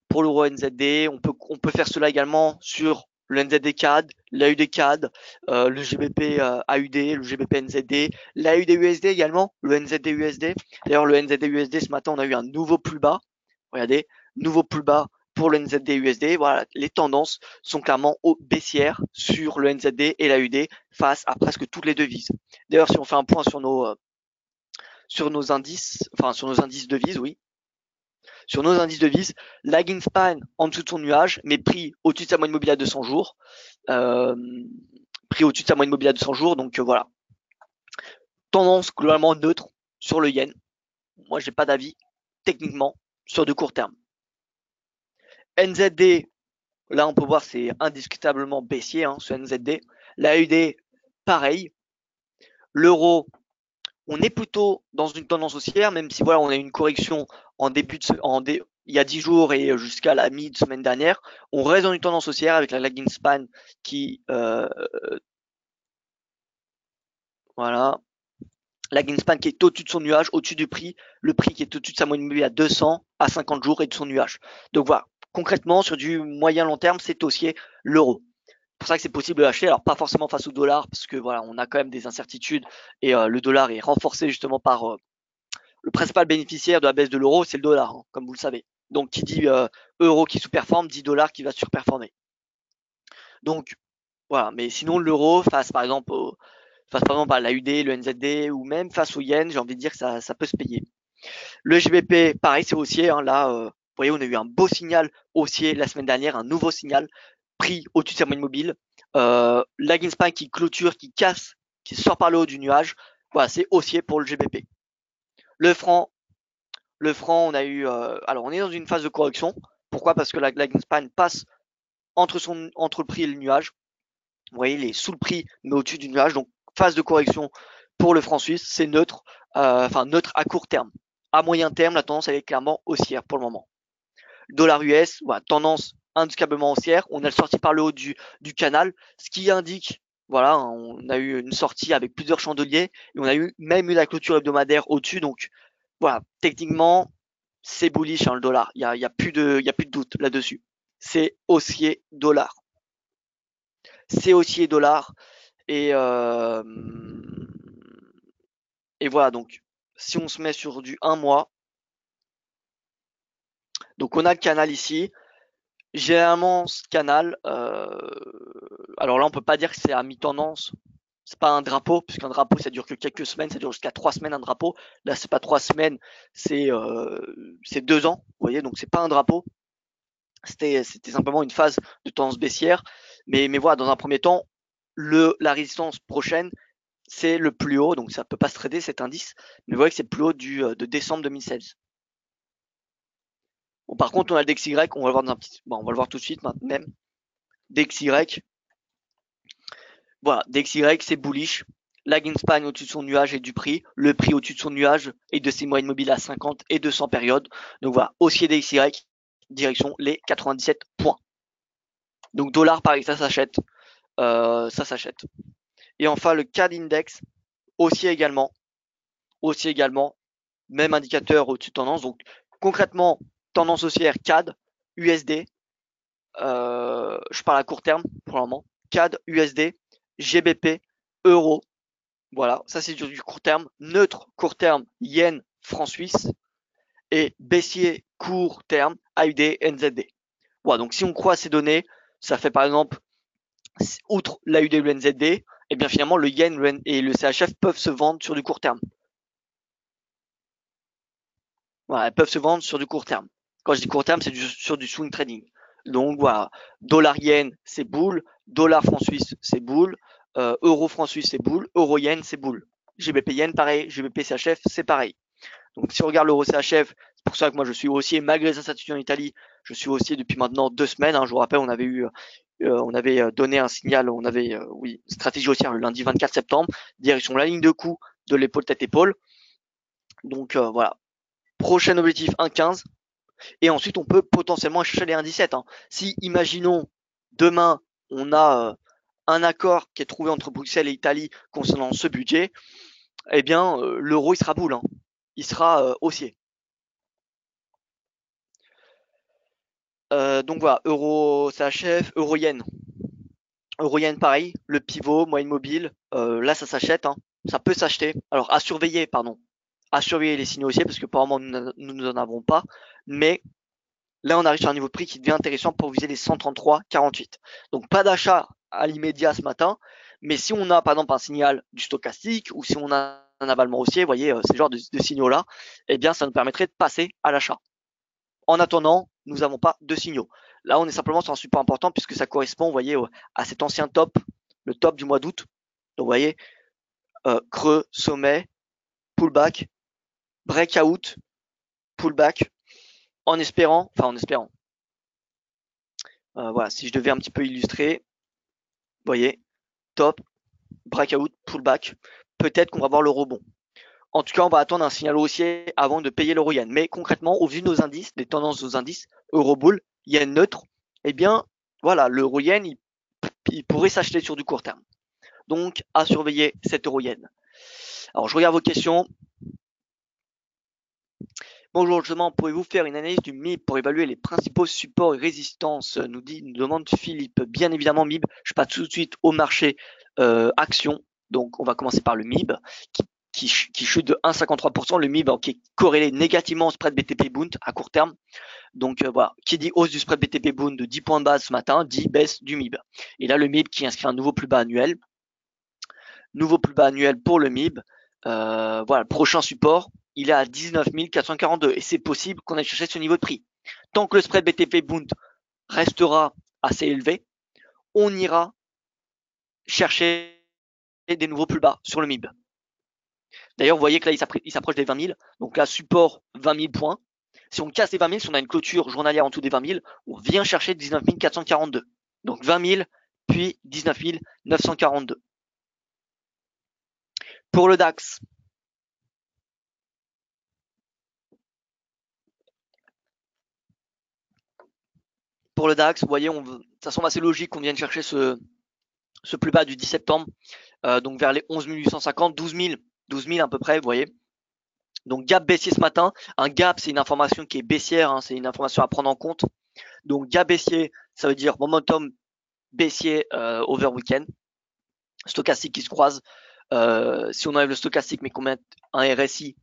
pour l'euro NZD. On peut faire cela également sur le NZD CAD, l'AUD CAD, le GBP AUD, le GBP NZD, l'AUD USD également, le NZD USD. D'ailleurs, le NZD USD, ce matin, on a eu un nouveau plus bas. Regardez, nouveau plus bas pour le NZD USD. Voilà, les tendances sont clairement baissières sur le NZD et l'AUD face à presque toutes les devises. D'ailleurs, si on fait un point sur nos indices, enfin sur nos indices devises, oui. Sur nos indices devises, lagging span en dessous de son nuage, mais pris au-dessus de sa moyenne mobile à 200 jours. Pris au-dessus de sa moyenne mobile à 200 jours, donc voilà. Tendance globalement neutre sur le yen. Moi, j'ai pas d'avis techniquement sur du court terme. NZD, là on peut voir c'est indiscutablement baissier ce NZD. L'AUD, pareil. L'euro, on est plutôt dans une tendance haussière, même si voilà, on a une correction en début de il y a 10 jours et jusqu'à la mi-semaine dernière. On reste dans une tendance haussière avec la lagging span qui voilà. Lagging span qui est au-dessus de son nuage, au-dessus du prix, le prix qui est au-dessus de sa moyenne mobile à 200 à 50 jours et de son nuage. Donc voilà, concrètement sur du moyen long terme, c'est haussier l'euro. C'est pour ça que c'est possible de l'acheter, alors pas forcément face au dollar parce que voilà, on a quand même des incertitudes et le dollar est renforcé justement par le principal bénéficiaire de la baisse de l'euro, c'est le dollar, comme vous le savez. Donc qui dit euro qui sous-performe, dit dollar qui va surperformer. Donc voilà, mais sinon l'euro face par exemple à l'AUD, le NZD ou même face au yen, j'ai envie de dire que ça peut se payer. Le GBP, pareil, c'est haussier. Là, vous voyez, on a eu un beau signal haussier la semaine dernière, un nouveau signal pris au-dessus de sa moyenne mobile. Lagging span qui clôture, qui casse, qui sort par le haut du nuage. Voilà, c'est haussier pour le GBP. Le franc, on a eu. Alors, on est dans une phase de correction. Pourquoi? Parce que la lagging span passe entre le prix et le nuage. Vous voyez, il est sous le prix, mais au-dessus du nuage. Donc, phase de correction pour le franc suisse, c'est neutre, neutre à court terme. À moyen terme, la tendance elle est clairement haussière pour le moment. Dollar US, voilà, tendance indiscutablement haussière. On a sorti par le haut du canal, ce qui indique, voilà, on a eu une sortie avec plusieurs chandeliers et on a même eu la clôture hebdomadaire au-dessus. Donc voilà, techniquement, c'est bullish le dollar. Il y a plus de doute là-dessus. C'est haussier dollar. C'est haussier dollar et voilà, donc si on se met sur du 1 mois, donc on a le canal ici. Généralement, ce canal, alors là, on peut pas dire que c'est à mi-tendance. C'est pas un drapeau, puisqu'un drapeau, ça dure que quelques semaines, ça dure jusqu'à 3 semaines un drapeau. Là, c'est pas 3 semaines, c'est 2 ans. Vous voyez, donc c'est pas un drapeau. C'était simplement une phase de tendance baissière. Mais voilà, dans un premier temps, la résistance prochaine, c'est le plus haut, donc ça peut pas se trader cet indice. Mais vous voyez que c'est le plus haut de décembre 2016. Bon, par contre, on a le DXY, on va le voir on va le voir tout de suite même. DXY, voilà, DXY c'est bullish. Lagging span au-dessus de son nuage et du prix. Le prix au-dessus de son nuage et de ses moyennes mobiles à 50 et 200 périodes. Donc voilà, haussier DXY, direction les 97 points. Donc dollar pareil, ça s'achète. Ça s'achète. Et enfin le CAD index, haussier également. Haussier également. Même indicateur au-dessus de tendance. Donc concrètement, tendance haussière CAD, USD. Je parle à court terme pour le moment. CAD, USD, GBP, euro. Voilà, ça c'est du court terme. Neutre, court terme, yen, franc suisse. Et baissier, court terme, AUD, NZD. Voilà, donc si on croit à ces données, ça fait par exemple, outre l'AUD et le NZD, et bien finalement le yen et le CHF peuvent se vendre sur du court terme. Voilà, elles peuvent se vendre sur du court terme. Quand je dis court terme, c'est sur du swing trading. Donc voilà, dollar yen c'est boule, dollar franc suisse c'est boule, euro franc suisse c'est boule, euro yen c'est boule. GBP yen pareil, GBP CHF c'est pareil. Donc si on regarde l'euro CHF, c'est pour ça que moi je suis haussier malgré les incertitudes en Italie, je suis haussier depuis maintenant 2 semaines. Je vous rappelle, on avait donné un signal, on avait stratégie haussière le lundi 24 septembre, direction la ligne de coup de l'épaule tête épaule. Donc voilà, prochain objectif 1,15. Et ensuite, on peut potentiellement chercher les 1,17. Si, imaginons, demain, on a un accord qui est trouvé entre Bruxelles et Italie concernant ce budget, eh bien, l'euro, il sera boule, hein. Il sera haussier. Donc voilà, euro CHF, euro-yen. Euro-yen, pareil, le pivot, moyenne mobile, là, ça s'achète, hein. Ça peut s'acheter. Alors, à surveiller, pardon. À surveiller les signaux haussiers, parce que pour le moment, nous n'en avons pas. Mais là, on arrive sur un niveau de prix qui devient intéressant pour viser les 133,48. Donc, pas d'achat à l'immédiat ce matin. Mais si on a, par exemple, un signal du stochastique ou si on a un avalement haussier, vous voyez, ces genres de signaux-là, eh bien, ça nous permettrait de passer à l'achat. En attendant, nous n'avons pas de signaux. Là, on est simplement sur un support important puisque ça correspond, vous voyez, à cet ancien top, le top du mois d'août. Donc, vous voyez, creux, sommet, pullback, breakout, pullback, en espérant, voilà, si je devais un petit peu illustrer, vous voyez, top, breakout, pullback, peut-être qu'on va voir le rebond. En tout cas, on va attendre un signal haussier avant de payer l'euro-yen. Mais concrètement, au vu de nos indices, des tendances de nos indices, euro-bull, yen neutre, eh bien, voilà, l'euro-yen, il pourrait s'acheter sur du court terme. Donc, à surveiller cet euro-yen. Alors, je regarde vos questions. Bonjour, justement, pouvez-vous faire une analyse du MIB pour évaluer les principaux supports et résistances, nous demande Philippe. Bien évidemment, MIB, je passe tout de suite au marché action. Donc, on va commencer par le MIB qui chute de 1,53%. Le MIB qui est corrélé négativement au spread BTP Bund à court terme. Donc, voilà, qui dit hausse du spread BTP Bund de 10 points de base ce matin, dit baisse du MIB. Et là, le MIB qui inscrit un nouveau plus bas annuel. Nouveau plus bas annuel pour le MIB. Voilà, prochain support, il est à 19 442 et c'est possible qu'on aille chercher ce niveau de prix. Tant que le spread BTP Bund restera assez élevé, on ira chercher des nouveaux plus bas sur le MIB. D'ailleurs, vous voyez que là, il s'approche des 20 000. Donc là, support 20 000 points. Si on casse les 20 000, si on a une clôture journalière en dessous des 20 000, on vient chercher 19 442. Donc 20 000, puis 19 942. Pour le DAX, vous voyez, ça semble assez logique qu'on vienne chercher ce plus bas du 10 septembre, donc vers les 11 850, 12 000 à peu près, vous voyez. Donc gap baissier ce matin. Un gap, c'est une information qui est baissière, hein, c'est une information à prendre en compte. Donc gap baissier, ça veut dire momentum baissier over weekend. Stochastique qui se croise. Si on enlève le stochastique mais qu'on met un RSI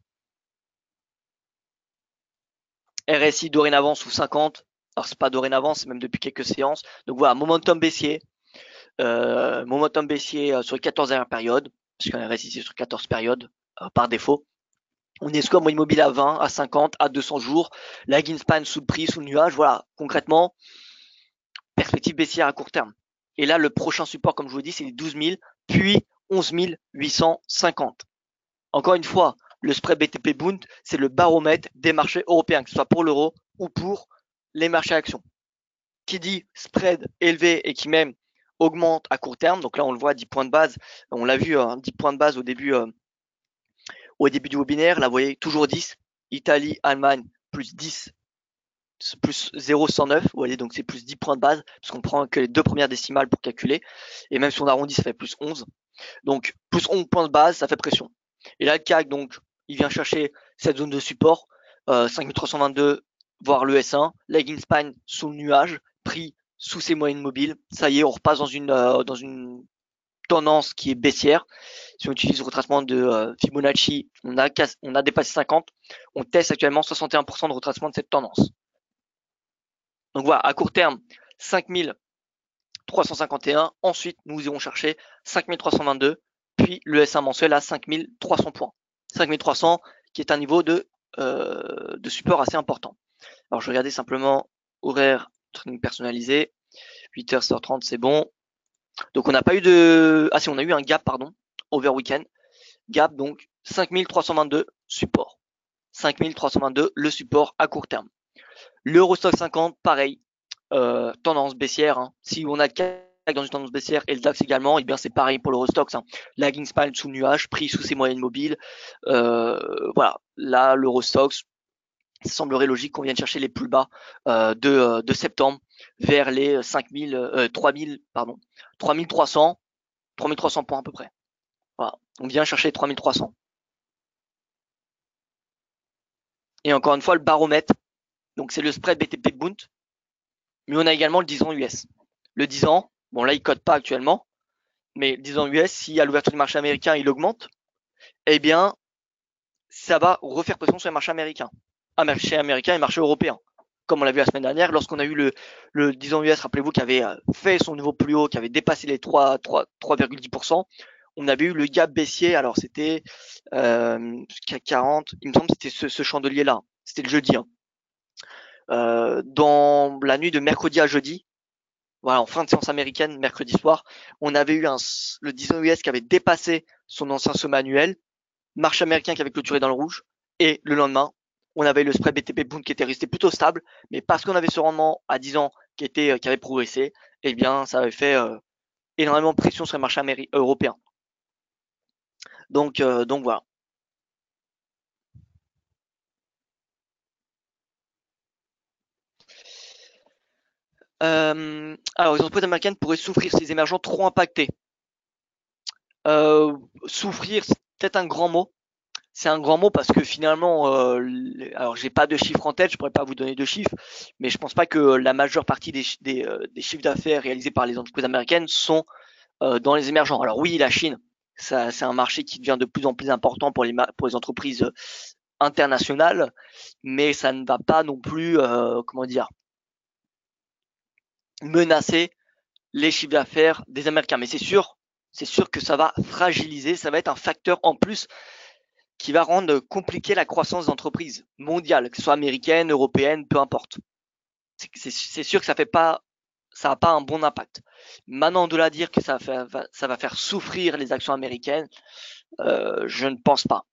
dorénavant sous 50, alors c'est pas dorénavant, c'est même depuis quelques séances. Donc voilà, momentum baissier. Sur les 14 dernières périodes, parce qu'un RSI c'est sur 14 périodes par défaut. On est soit moyenne mobile à 20, à 50, à 200 jours, lagging span sous le prix, sous le nuage. Voilà, concrètement, perspective baissière à court terme. Et là, le prochain support, comme je vous dis, c'est les 12 000, puis 11 850. Encore une fois, le spread BTP Bund, c'est le baromètre des marchés européens, que ce soit pour l'euro ou pour les marchés actions. Qui dit spread élevé et qui même augmente à court terme, donc là on le voit 10 points de base, on l'a vu, 10 points de base au début du webinaire, là vous voyez toujours 10, Italie, Allemagne plus 10, plus 0,109, vous voyez, donc c'est plus 10 points de base, parce qu'on prend que les deux premières décimales pour calculer, et même si on arrondit, ça fait plus 11. Donc plus 11 points de base, ça fait pression. Et là, le CAC, donc, il vient chercher cette zone de support, 5322, voire le S1, lagging span sous le nuage, prix sous ses moyennes mobiles. Ça y est, on repasse dans une tendance qui est baissière. Si on utilise le retracement de Fibonacci, on a dépassé 50. On teste actuellement 61% de retracement de cette tendance. Donc voilà, à court terme, 5351. Ensuite, nous irons chercher 5322, puis le S1 mensuel à 5300 points. 5300 qui est un niveau de support assez important. Alors, je vais regarder simplement horaire training personnalisé. 8h, 7h30, c'est bon. Donc, on n'a pas eu de... Ah si, on a eu un gap, pardon, over weekend. Gap, donc, 5322 support. 5322, le support à court terme. L'Eurostock 50, pareil, tendance baissière. Hein. Si on a le CAC dans une tendance baissière et le DAX également, et bien c'est pareil pour l'Eurostock. Hein. Lagging span sous le nuage, prix sous ses moyennes mobiles. Voilà, là l'Eurostock, ça semblerait logique qu'on vienne chercher les plus bas de septembre. vers les 3300 points à peu près. Voilà, on vient chercher 3300. Et encore une fois, le baromètre, donc c'est le spread BTP Bund, mais on a également le 10 ans US. Le 10 ans, bon là il code pas actuellement, mais le 10 ans US, si à l'ouverture du marché américain il augmente, eh bien ça va refaire pression sur les marchés américains. Marché américain et marché européen. Comme on l'a vu la semaine dernière, lorsqu'on a eu le 10 ans US, rappelez-vous, qui avait fait son niveau plus haut, qui avait dépassé les 3,10%, on avait eu le gap baissier, alors c'était CAC 40, il me semble que c'était ce chandelier-là, c'était le jeudi. Hein. Dans la nuit de mercredi à jeudi, voilà, en fin de séance américaine, mercredi soir, on avait eu le 10 ans US qui avait dépassé son ancien sommet annuel, marché américain qui avait clôturé dans le rouge, et le lendemain, on avait le spread BTP Bund qui était resté plutôt stable, mais parce qu'on avait ce rendement à 10 ans qui avait progressé, eh bien, ça avait fait énormément de pression sur les marchés européens. Donc voilà. Alors, les entreprises américaines pourraient souffrir si les émergents trop impactés. Souffrir, c'est peut-être un grand mot. C'est un grand mot parce que finalement, alors j'ai pas de chiffres en tête, je pourrais pas vous donner de chiffres, mais je pense pas que la majeure partie des chiffres d'affaires réalisés par les entreprises américaines sont dans les émergents. Alors oui, la Chine, ça, c'est un marché qui devient de plus en plus important pour les entreprises internationales, mais ça ne va pas non plus, comment dire, menacer les chiffres d'affaires des Américains. Mais c'est sûr que ça va fragiliser, ça va être un facteur en plus qui va rendre compliqué la croissance des entreprises mondiales, que ce soit américaine, européenne, peu importe. C'est sûr que ça n'a pas un bon impact. Maintenant, de là dire que ça va faire souffrir les actions américaines, je ne pense pas.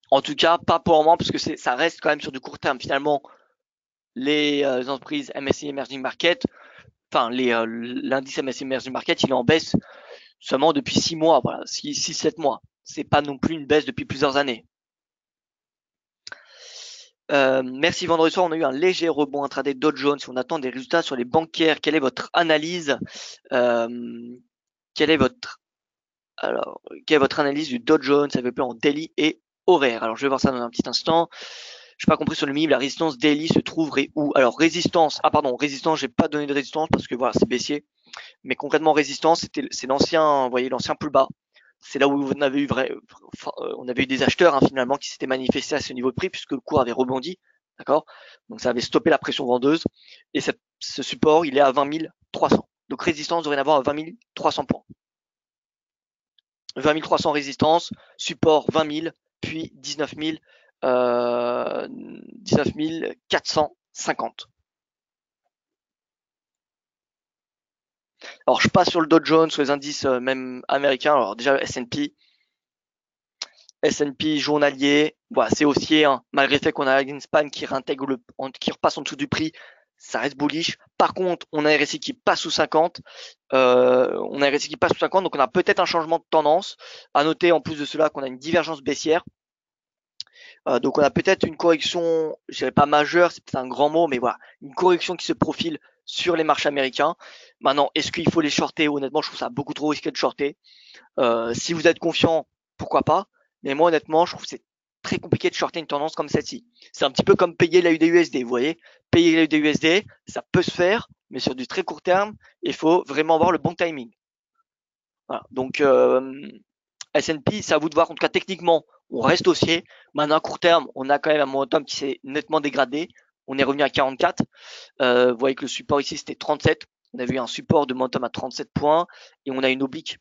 En tout cas, pas pour le moment, parce que ça reste quand même sur du court terme. Finalement, les entreprises MSCI Emerging Market, enfin l'indice MSCI Emerging Market, il est en baisse seulement depuis 6 mois, voilà, 6-7 mois. C'est pas non plus une baisse depuis plusieurs années. Merci. Vendredi soir, on a eu un léger rebond intraday Dow Jones. On attend des résultats sur les bancaires. Quelle est votre analyse quelle est votre analyse du Dow Jones AVP en daily et horaire? Alors, je vais voir ça dans un petit instant. Je n'ai pas compris sur le MIB, la résistance daily se trouverait où? Alors, résistance, résistance, j'ai pas donné de résistance parce que voilà, c'est baissier. Mais concrètement, résistance, c'est l'ancien, vous voyez, l'ancien plus bas. C'est là où on avait eu des acheteurs finalement qui s'étaient manifestés à ce niveau de prix puisque le cours avait rebondi, d'accord. Donc ça avait stoppé la pression vendeuse et ce support il est à 20 300. Donc résistance dorénavant à 20 300 points. 20 300 résistance, support 20 000, puis 19 450. Alors je passe sur le Dow Jones, sur les indices même américains. Alors déjà S&P journalier, voilà, c'est haussier, hein. Malgré le fait qu'on a la Greenspan qui qui repasse en dessous du prix, ça reste bullish. Par contre, on a un RSI qui passe sous 50, donc on a peut-être un changement de tendance. À noter en plus de cela qu'on a une divergence baissière. Donc on a peut-être une correction, je dirais pas majeure, c'est peut-être un grand mot, mais voilà, une correction qui se profile sur les marchés américains. Maintenant, est-ce qu'il faut les shorter? Honnêtement, je trouve ça beaucoup trop risqué de shorter. Si vous êtes confiant, pourquoi pas? Mais moi, honnêtement, je trouve que c'est très compliqué de shorter une tendance comme celle-ci. C'est un petit peu comme payer la USD, vous voyez. Payer la USD, ça peut se faire, mais sur du très court terme, il faut vraiment avoir le bon timing. Voilà. Donc, S&P, c'est à vous de voir. En tout cas, techniquement, on reste haussier. Maintenant, à court terme, on a quand même un momentum qui s'est nettement dégradé. On est revenu à 44. Vous voyez que le support ici, c'était 37. On avait eu un support de momentum à 37 points et on a une oblique.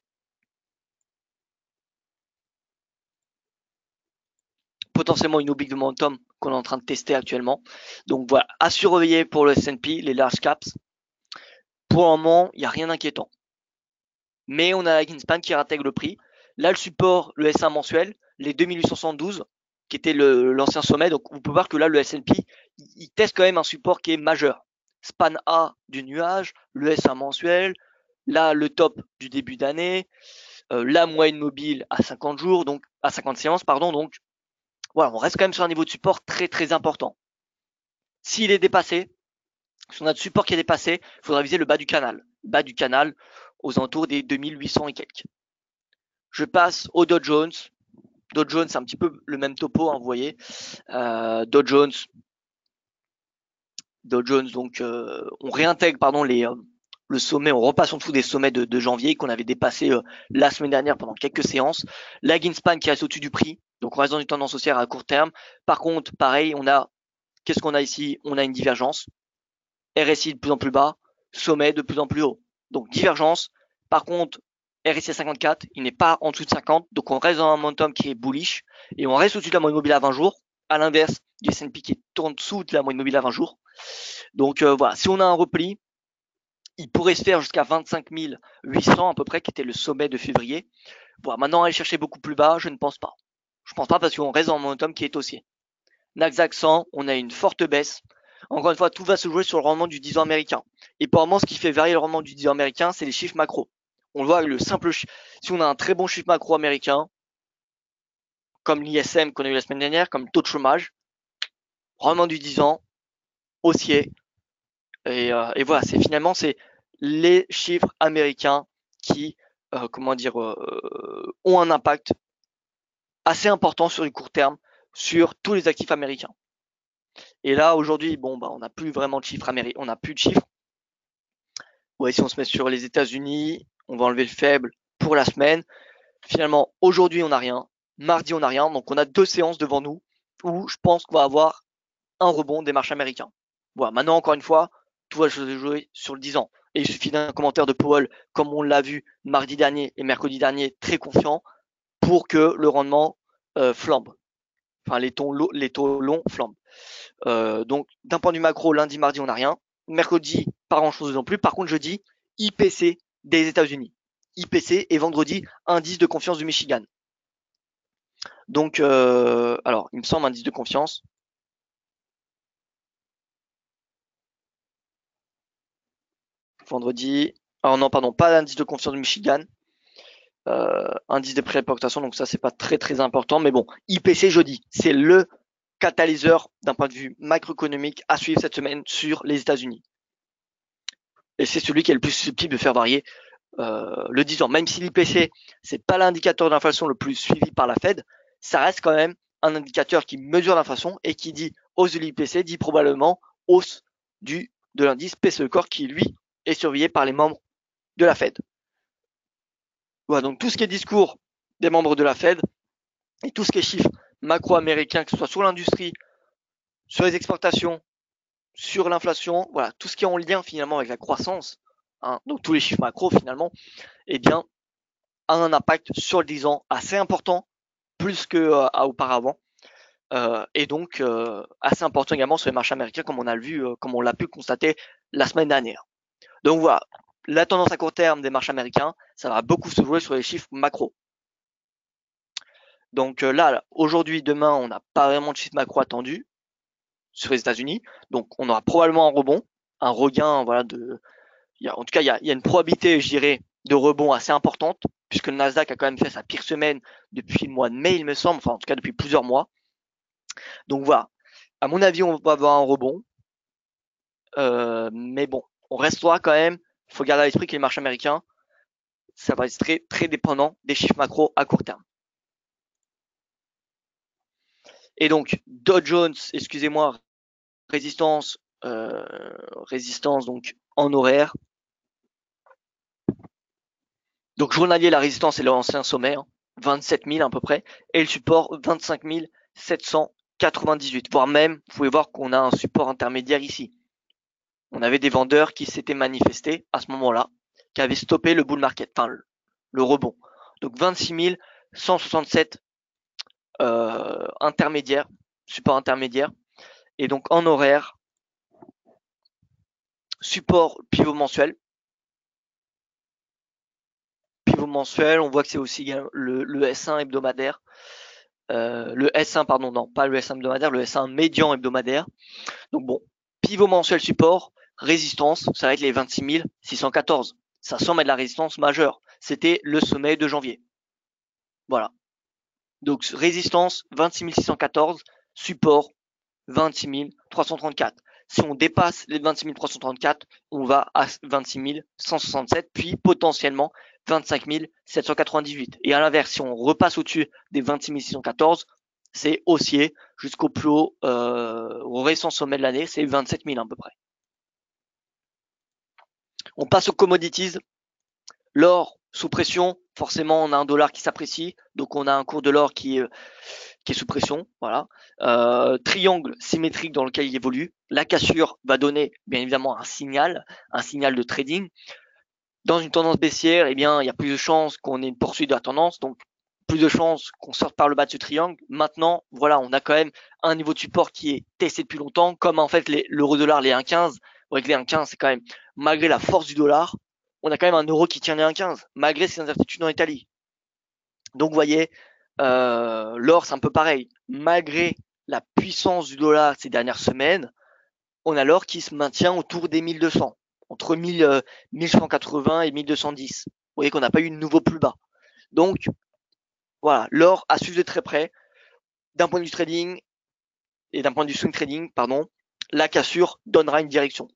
Potentiellement une oblique de momentum qu'on est en train de tester actuellement. Donc voilà, à surveiller pour le S&P, les large caps. Pour le moment, il n'y a rien d'inquiétant. Mais on a la Greenspan qui réintègre le prix. Là, le support, le S1 mensuel, les 2872, qui était l'ancien sommet. Donc vous pouvez voir que là, le S&P, il teste quand même un support qui est majeur. Span A du nuage, le S1 mensuel, là, le top du début d'année, la moyenne mobile à 50 jours, donc à 50 séances, pardon. Donc voilà, on reste quand même sur un niveau de support très très important. S'il est dépassé, Si on a de support qui est dépassé, il faudra viser le bas du canal. Bas du canal aux alentours des 2800 et quelques. Je passe au Dow Jones. Dow Jones, c'est un petit peu le même topo, hein, vous voyez. Dow Jones, donc on réintègre le sommet, on repasse en dessous des sommets de janvier qu'on avait dépassé la semaine dernière pendant quelques séances. La Greenspan qui reste au-dessus du prix, donc on reste dans une tendance haussière à court terme. Par contre, pareil, qu'est-ce qu'on a ici? On a une divergence. RSI de plus en plus bas, sommet de plus en plus haut. Donc divergence. Par contre, RSI à 54, il n'est pas en dessous de 50, donc on reste dans un momentum qui est bullish et on reste au-dessus de la moyenne mobile à 20 jours, à l'inverse du S&P qui est en dessous de la moyenne mobile à 20 jours. Donc voilà, si on a un repli, il pourrait se faire jusqu'à 25 800 à peu près, qui était le sommet de février. Voilà, maintenant aller chercher beaucoup plus bas, je ne pense pas. Je pense pas parce qu'on reste dans un momentum qui est haussier. Nasdaq 100, on a une forte baisse. Encore une fois, tout va se jouer sur le rendement du 10 ans américain. Et pour le moment, ce qui fait varier le rendement du 10 ans américain, c'est les chiffres macro. On le voit avec le simple si on a un très bon chiffre macro américain, comme l'ISM qu'on a eu la semaine dernière, comme le taux de chômage, rendement du 10 ans, haussier. Et voilà, c'est les chiffres américains qui, ont un impact assez important sur le court terme sur tous les actifs américains. Et là, aujourd'hui, on n'a plus vraiment de chiffres américains, on n'a plus de chiffres. Ouais, si on se met sur les États-Unis, on va enlever le faible pour la semaine. Finalement, aujourd'hui, on n'a rien. Mardi, on n'a rien. Donc, on a 2 séances devant nous où je pense qu'on va avoir un rebond des marchés américains. Voilà. Maintenant, encore une fois, tout va se jouer sur le 10 ans. Et il suffit d'un commentaire de Powell, comme on l'a vu mardi dernier et mercredi dernier, très confiant, pour que le rendement flambe. Enfin, les taux longs flambent. Donc, d'un point de vue macro, lundi, mardi, on n'a rien. Mercredi, pas grand-chose non plus. Par contre, jeudi, IPC des États-Unis. IPC et vendredi, indice de confiance du Michigan. Donc, alors, il me semble indice de confiance. Vendredi. Alors non, pardon, pas l'indice de confiance du Michigan. Indice des prix d'importation, donc ça, c'est pas très très important. Mais bon, IPC jeudi, c'est le catalyseur d'un point de vue macroéconomique à suivre cette semaine sur les États-Unis. Et c'est celui qui est le plus susceptible de faire varier le 10 ans. Même si l'IPC, c'est pas l'indicateur d'inflation le plus suivi par la Fed, ça reste quand même un indicateur qui mesure l'inflation et qui dit hausse de l'IPC, dit probablement hausse de l'indice PCE Core qui, lui, est surveillé par les membres de la Fed. Voilà, donc tout ce qui est discours des membres de la Fed et tout ce qui est chiffres macro-américains, que ce soit sur l'industrie, sur les exportations, sur l'inflation, voilà, tout ce qui est en lien finalement avec la croissance, hein, donc tous les chiffres macro finalement, eh bien, a un impact sur le 10 ans assez important, plus que auparavant, et donc assez important également sur les marchés américains, comme on a vu, comme on l'a pu constater la semaine dernière. Donc voilà, la tendance à court terme des marchés américains, ça va beaucoup se jouer sur les chiffres macro. Donc là, aujourd'hui, demain, on n'a pas vraiment de chiffres macro attendus sur les États-Unis, donc on aura probablement un rebond, un regain, voilà, en tout cas, il y a une probabilité, je dirais, de rebond assez importante, puisque le Nasdaq a quand même fait sa pire semaine depuis le mois de mai, il me semble, enfin en tout cas depuis plusieurs mois. Donc voilà, à mon avis, on va avoir un rebond, mais bon, on restera quand même, il faut garder à l'esprit que les marchés américains, ça va être très, très dépendant des chiffres macro à court terme. Et donc, Dow Jones, excusez-moi, résistance donc en horaire. Donc journalier, la résistance est l'ancien sommet, 27 000 à peu près, et le support 25 798, voire même, vous pouvez voir qu'on a un support intermédiaire ici. On avait des vendeurs qui s'étaient manifestés à ce moment-là, qui avaient stoppé le bull market, enfin le rebond. Donc 26 167 intermédiaire, support intermédiaire, et donc en horaire, support pivot mensuel. Pivot mensuel, on voit que c'est aussi le S1 hebdomadaire. Le S1, pardon, non, pas le S1 hebdomadaire, le S1 médian hebdomadaire. Donc bon, pivot mensuel support, résistance, ça va être les 26 614. Ça semble être la résistance majeure. C'était le sommet de janvier. Voilà. Donc résistance 26 614, support 26 334. Si on dépasse les 26 334, on va à 26 167, puis potentiellement 25 798. Et à l'inverse, si on repasse au-dessus des 26 614, c'est haussier jusqu'au plus haut, au récent sommet de l'année, c'est 27 000 à peu près. On passe aux commodities. L'or sous pression, forcément on a un dollar qui s'apprécie, donc on a un cours de l'or qui est sous pression, voilà. Triangle symétrique dans lequel il évolue. La cassure va donner bien évidemment un signal de trading. Dans une tendance baissière, eh bien il y a plus de chances qu'on ait une poursuite de la tendance, donc plus de chances qu'on sorte par le bas de ce triangle. Maintenant, voilà, on a quand même un niveau de support qui est testé depuis longtemps, comme en fait l'euro-dollar, les 1,15. Vous voyez que les 1,15, c'est quand même, malgré la force du dollar, on a quand même un euro qui tient les 1,15, malgré ces incertitudes en Italie. Donc vous voyez, l'or c'est un peu pareil. Malgré la puissance du dollar ces dernières semaines, on a l'or qui se maintient autour des 1200, entre 1180 et 1210. Vous voyez qu'on n'a pas eu de nouveau plus bas. Donc voilà, l'or à suivre de très près. D'un point de vue trading et d'un point de vue swing trading, pardon, la cassure donnera une direction.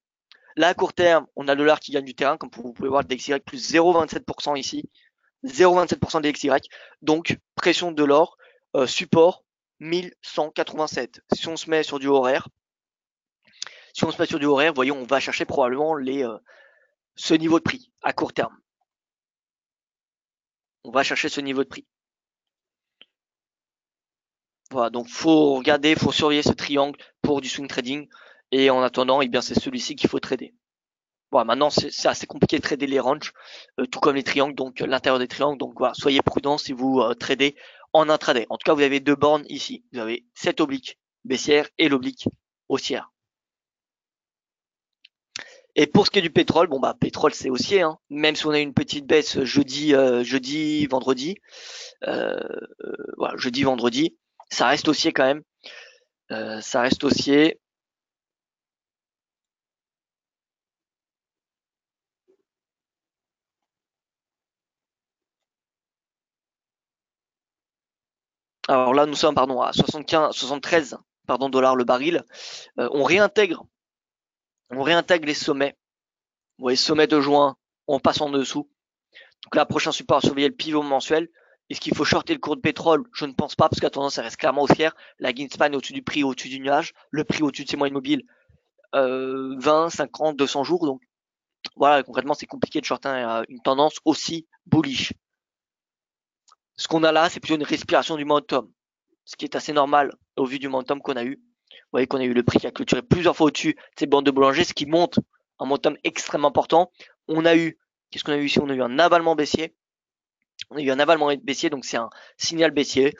Là, à court terme, on a le dollar qui gagne du terrain, comme vous pouvez voir, le DXY plus 0,27% ici, 0,27% DXY. Donc, pression de l'or, support 1187. Si on se met sur du horaire, vous voyez, on va chercher probablement ce niveau de prix à court terme. On va chercher ce niveau de prix. Voilà, donc faut regarder, faut surveiller ce triangle pour du swing trading. Et en attendant, eh bien, c'est celui-ci qu'il faut trader. Voilà, maintenant, c'est assez compliqué de trader les ranges, tout comme les triangles, donc l'intérieur des triangles. Donc voilà, soyez prudents si vous tradez en intraday. En tout cas, vous avez deux bornes ici. Vous avez cette oblique baissière et l'oblique haussière. Et pour ce qui est du pétrole, bon bah pétrole c'est haussier, hein. Même si on a une petite baisse jeudi, vendredi, voilà, jeudi, vendredi, ça reste haussier quand même. Ça reste haussier. Alors là, nous sommes à 73 dollars le baril. On réintègre les sommets. Vous voyez, sommet de juin, on passe en dessous. Donc là, prochain support à surveiller, le pivot mensuel. Est-ce qu'il faut shorter le cours de pétrole? Je ne pense pas, parce que la tendance, elle reste clairement haussière. La Greenspan est au-dessus du prix, au-dessus du nuage. Le prix au-dessus de ses moyennes mobiles, 20, 50, 200 jours. Donc voilà, concrètement, c'est compliqué de shorter une tendance aussi bullish. Ce qu'on a là, c'est plutôt une respiration du momentum, ce qui est assez normal au vu du momentum qu'on a eu. Vous voyez qu'on a eu le prix qui a clôturé plusieurs fois au-dessus de ces bandes de Bollinger, ce qui montre un momentum extrêmement important. Qu'est-ce qu'on a eu ici? On a eu un avalement baissier. Donc c'est un signal baissier.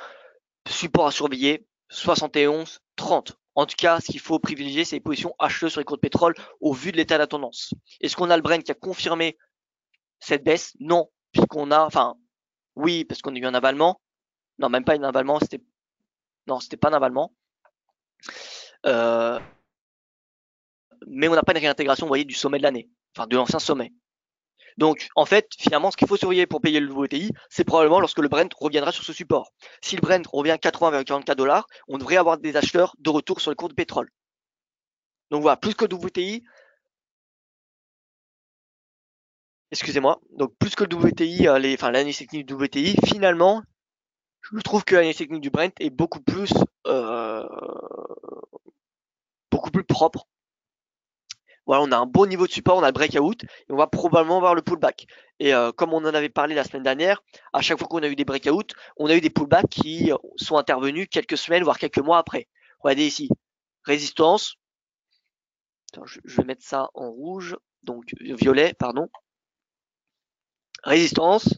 Support à surveiller, 71, 30. En tout cas, ce qu'il faut privilégier, c'est les positions acheteuses sur les cours de pétrole au vu de l'état de la tendance. Est-ce qu'on a le Brent qui a confirmé cette baisse? Non, oui, parce qu'on a eu un avalement. Non, même pas un avalement, c'était pas un avalement. Mais on n'a pas une réintégration, vous voyez, du sommet de l'année, enfin de l'ancien sommet. Donc, en fait, finalement, ce qu'il faut surveiller pour payer le WTI, c'est probablement lorsque le Brent reviendra sur ce support. Si le Brent revient à 80,44 dollars, on devrait avoir des acheteurs de retour sur les cours de pétrole. Donc voilà, plus que le WTI, excusez-moi, donc plus que le WTI, l'analyse technique du WTI, finalement, je trouve que l'analyse technique du Brent est beaucoup plus propre. Voilà, on a un bon niveau de support, on a le breakout et on va probablement voir le pullback. Et comme on en avait parlé la semaine dernière, à chaque fois qu'on a eu des breakouts, on a eu des pullbacks qui sont intervenus quelques semaines, voire quelques mois après. Regardez ici, résistance. Attends, je vais mettre ça en rouge, donc violet, pardon. Résistance,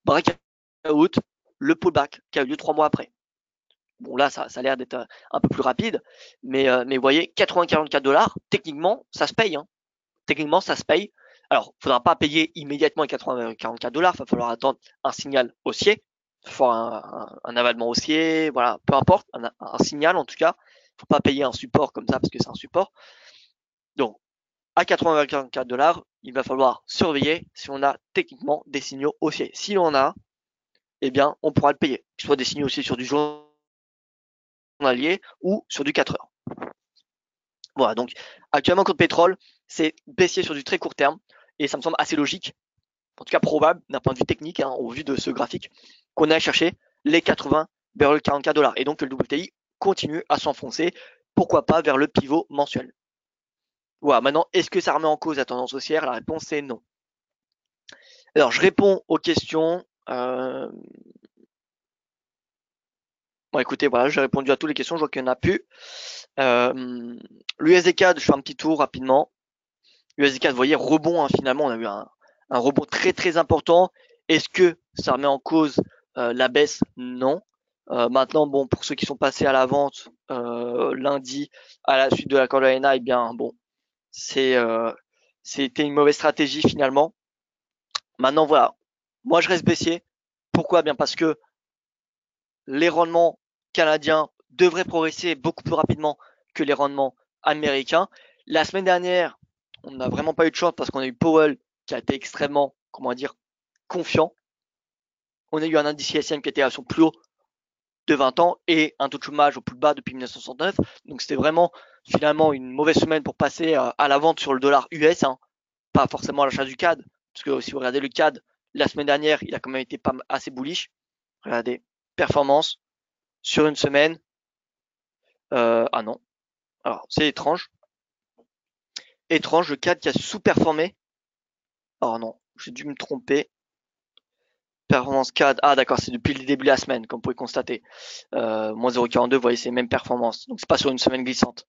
breakout, le pullback qui a eu lieu 3 mois après. Bon là, ça a l'air d'être un peu plus rapide, mais vous voyez, 80-44 dollars, techniquement, ça se paye. Hein. Techniquement, ça se paye. Alors, il faudra pas payer immédiatement les 80-44 dollars, il va falloir attendre un signal haussier, il faut un avalement haussier, voilà, peu importe, un signal en tout cas. Il faut pas payer un support comme ça parce que c'est un support. Donc, à 80-44 dollars, il va falloir surveiller si on a techniquement des signaux haussiers. Si l'on a, eh bien, on pourra le payer. Que ce soit des signaux haussiers sur du journalier ou sur du 4 heures. Voilà, donc actuellement, contre pétrole, c'est baissier sur du très court terme, et ça me semble assez logique, en tout cas probable d'un point de vue technique, hein, au vu de ce graphique, qu'on aille chercher les 80 vers le 44 dollars, et donc que le WTI continue à s'enfoncer, pourquoi pas vers le pivot mensuel. Voilà, maintenant, est-ce que ça remet en cause la tendance haussière? La réponse est non. Alors, je réponds aux questions. Bon, écoutez, voilà, j'ai répondu à toutes les questions, je vois qu'il n'y en a plus. L'USD4, je fais un petit tour rapidement. L'USD4, vous voyez, rebond, hein, finalement, on a eu un rebond très très important. Est-ce que ça remet en cause la baisse? Non. Maintenant, bon, pour ceux qui sont passés à la vente lundi à la suite de l'accord de l'ANA, eh bien, bon, c'était une mauvaise stratégie finalement. Maintenant, voilà, moi je reste baissier. Pourquoi? Bien parce que les rendements canadiens devraient progresser beaucoup plus rapidement que les rendements américains. La semaine dernière, on n'a vraiment pas eu de chance parce qu'on a eu Powell qui a été extrêmement, comment dire, confiant. On a eu un indice ISM qui était à son plus haut de 20 ans et un taux de chômage au plus bas depuis 1969. Donc c'était vraiment finalement une mauvaise semaine pour passer à la vente sur le dollar US, hein, pas forcément à l'achat du CAD, parce que si vous regardez le CAD la semaine dernière, il a quand même été pas assez bullish. Regardez, performance sur une semaine. Ah non, alors c'est étrange. Étrange, le CAD qui a sous-performé. Oh non, j'ai dû me tromper. Performance CAD. Ah d'accord, c'est depuis le début de la semaine, comme vous pouvez constater. Moins 0,42, vous voyez, c'est les mêmes performances. Donc c'est pas sur une semaine glissante.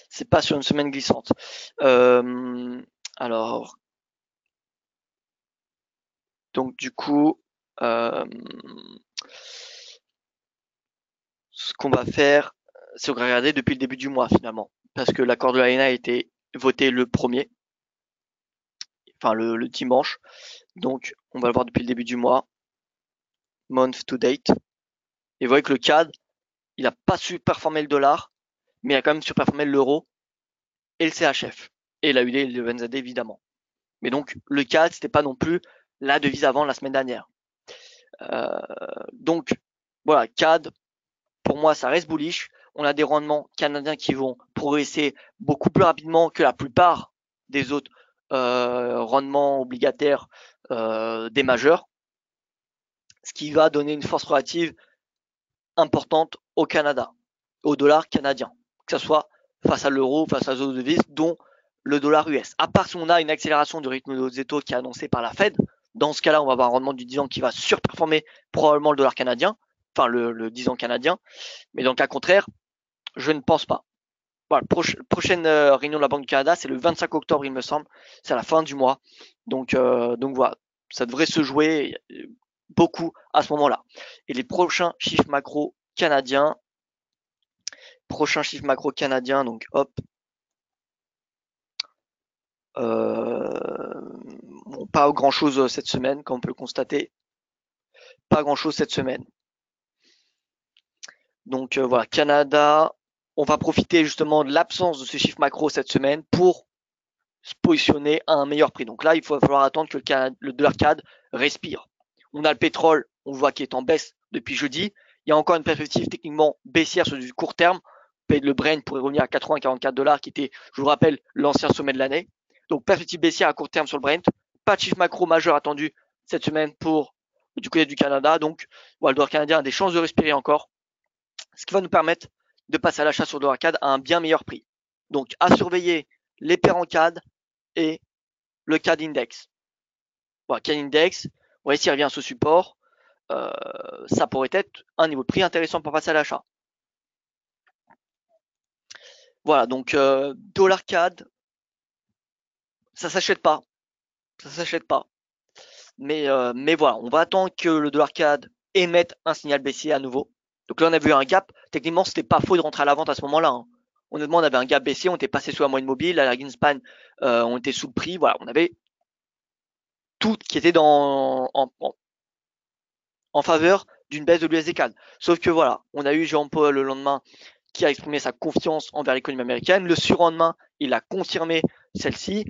C'est pas sur une semaine glissante. Alors, donc du coup, ce qu'on va faire, c'est regarder depuis le début du mois finalement, parce que l'accord de l'ANA a été voté le premier, enfin le dimanche. Donc on va le voir depuis le début du mois, month to date. Et vous voyez que le CAD, il n'a pas surperformé le dollar, mais il a quand même surperformé l'euro et le CHF. Et la UD et le NZD évidemment. Mais donc le CAD, c'était pas non plus la devise avant la semaine dernière. Donc voilà, CAD, pour moi, ça reste bullish. On a des rendements canadiens qui vont progresser beaucoup plus rapidement que la plupart des autres rendements obligataires des majeurs, ce qui va donner une force relative importante au Canada, au dollar canadien, que ce soit face à l'euro, face à d'autres devises, dont le dollar US. À part si on a une accélération du rythme des taux qui est annoncé par la Fed, dans ce cas-là, on va avoir un rendement du 10 ans qui va surperformer probablement le dollar canadien, enfin le 10 ans canadien. Mais dans le cas contraire, je ne pense pas. Voilà, prochaine réunion de la Banque du Canada, c'est le 25 octobre, il me semble. C'est à la fin du mois. Donc voilà, ça devrait se jouer beaucoup à ce moment-là. Et les prochains chiffres macro canadiens, donc hop. Bon, pas grand chose cette semaine, comme on peut le constater. Pas grand chose cette semaine. Donc voilà, Canada, on va profiter justement de l'absence de ces chiffres macro cette semaine pour se positionner à un meilleur prix. Donc là, il va falloir attendre que le dollar CAD respire. On a le pétrole, on voit qu'il est en baisse depuis jeudi. Il y a encore une perspective techniquement baissière sur du court terme. Le Brent pourrait revenir à 80-44 dollars, qui était, je vous rappelle, l'ancien sommet de l'année. Donc perspective baissière à court terme sur le Brent. Pas de chiffre macro majeur attendu cette semaine pour du côté du Canada. Donc voilà, le dollar canadien a des chances de respirer encore, ce qui va nous permettre de passer à l'achat sur le dollar CAD à un bien meilleur prix. Donc à surveiller les paires en CAD et le CAD Index. Voilà, CAD Index, vous voyez s'il revient à ce support, ça pourrait être un niveau de prix intéressant pour passer à l'achat. Voilà, donc dollar CAD, ça s'achète pas. Ça s'achète pas. Mais voilà, on va attendre que le dollar CAD émette un signal baissier à nouveau. Donc là, on a vu un gap. Techniquement, c'était pas faux de rentrer à la vente à ce moment-là, hein. Honnêtement, on avait un gap baissier, on était passé sous la moyenne mobile, à la Greenspan, on était sous le prix. Voilà, on avait tout qui était en faveur d'une baisse de l'USD-CAD. Sauf que voilà, on a eu Jérôme Powell le lendemain qui a exprimé sa confiance envers l'économie américaine. Le surlendemain, il a confirmé celle-ci.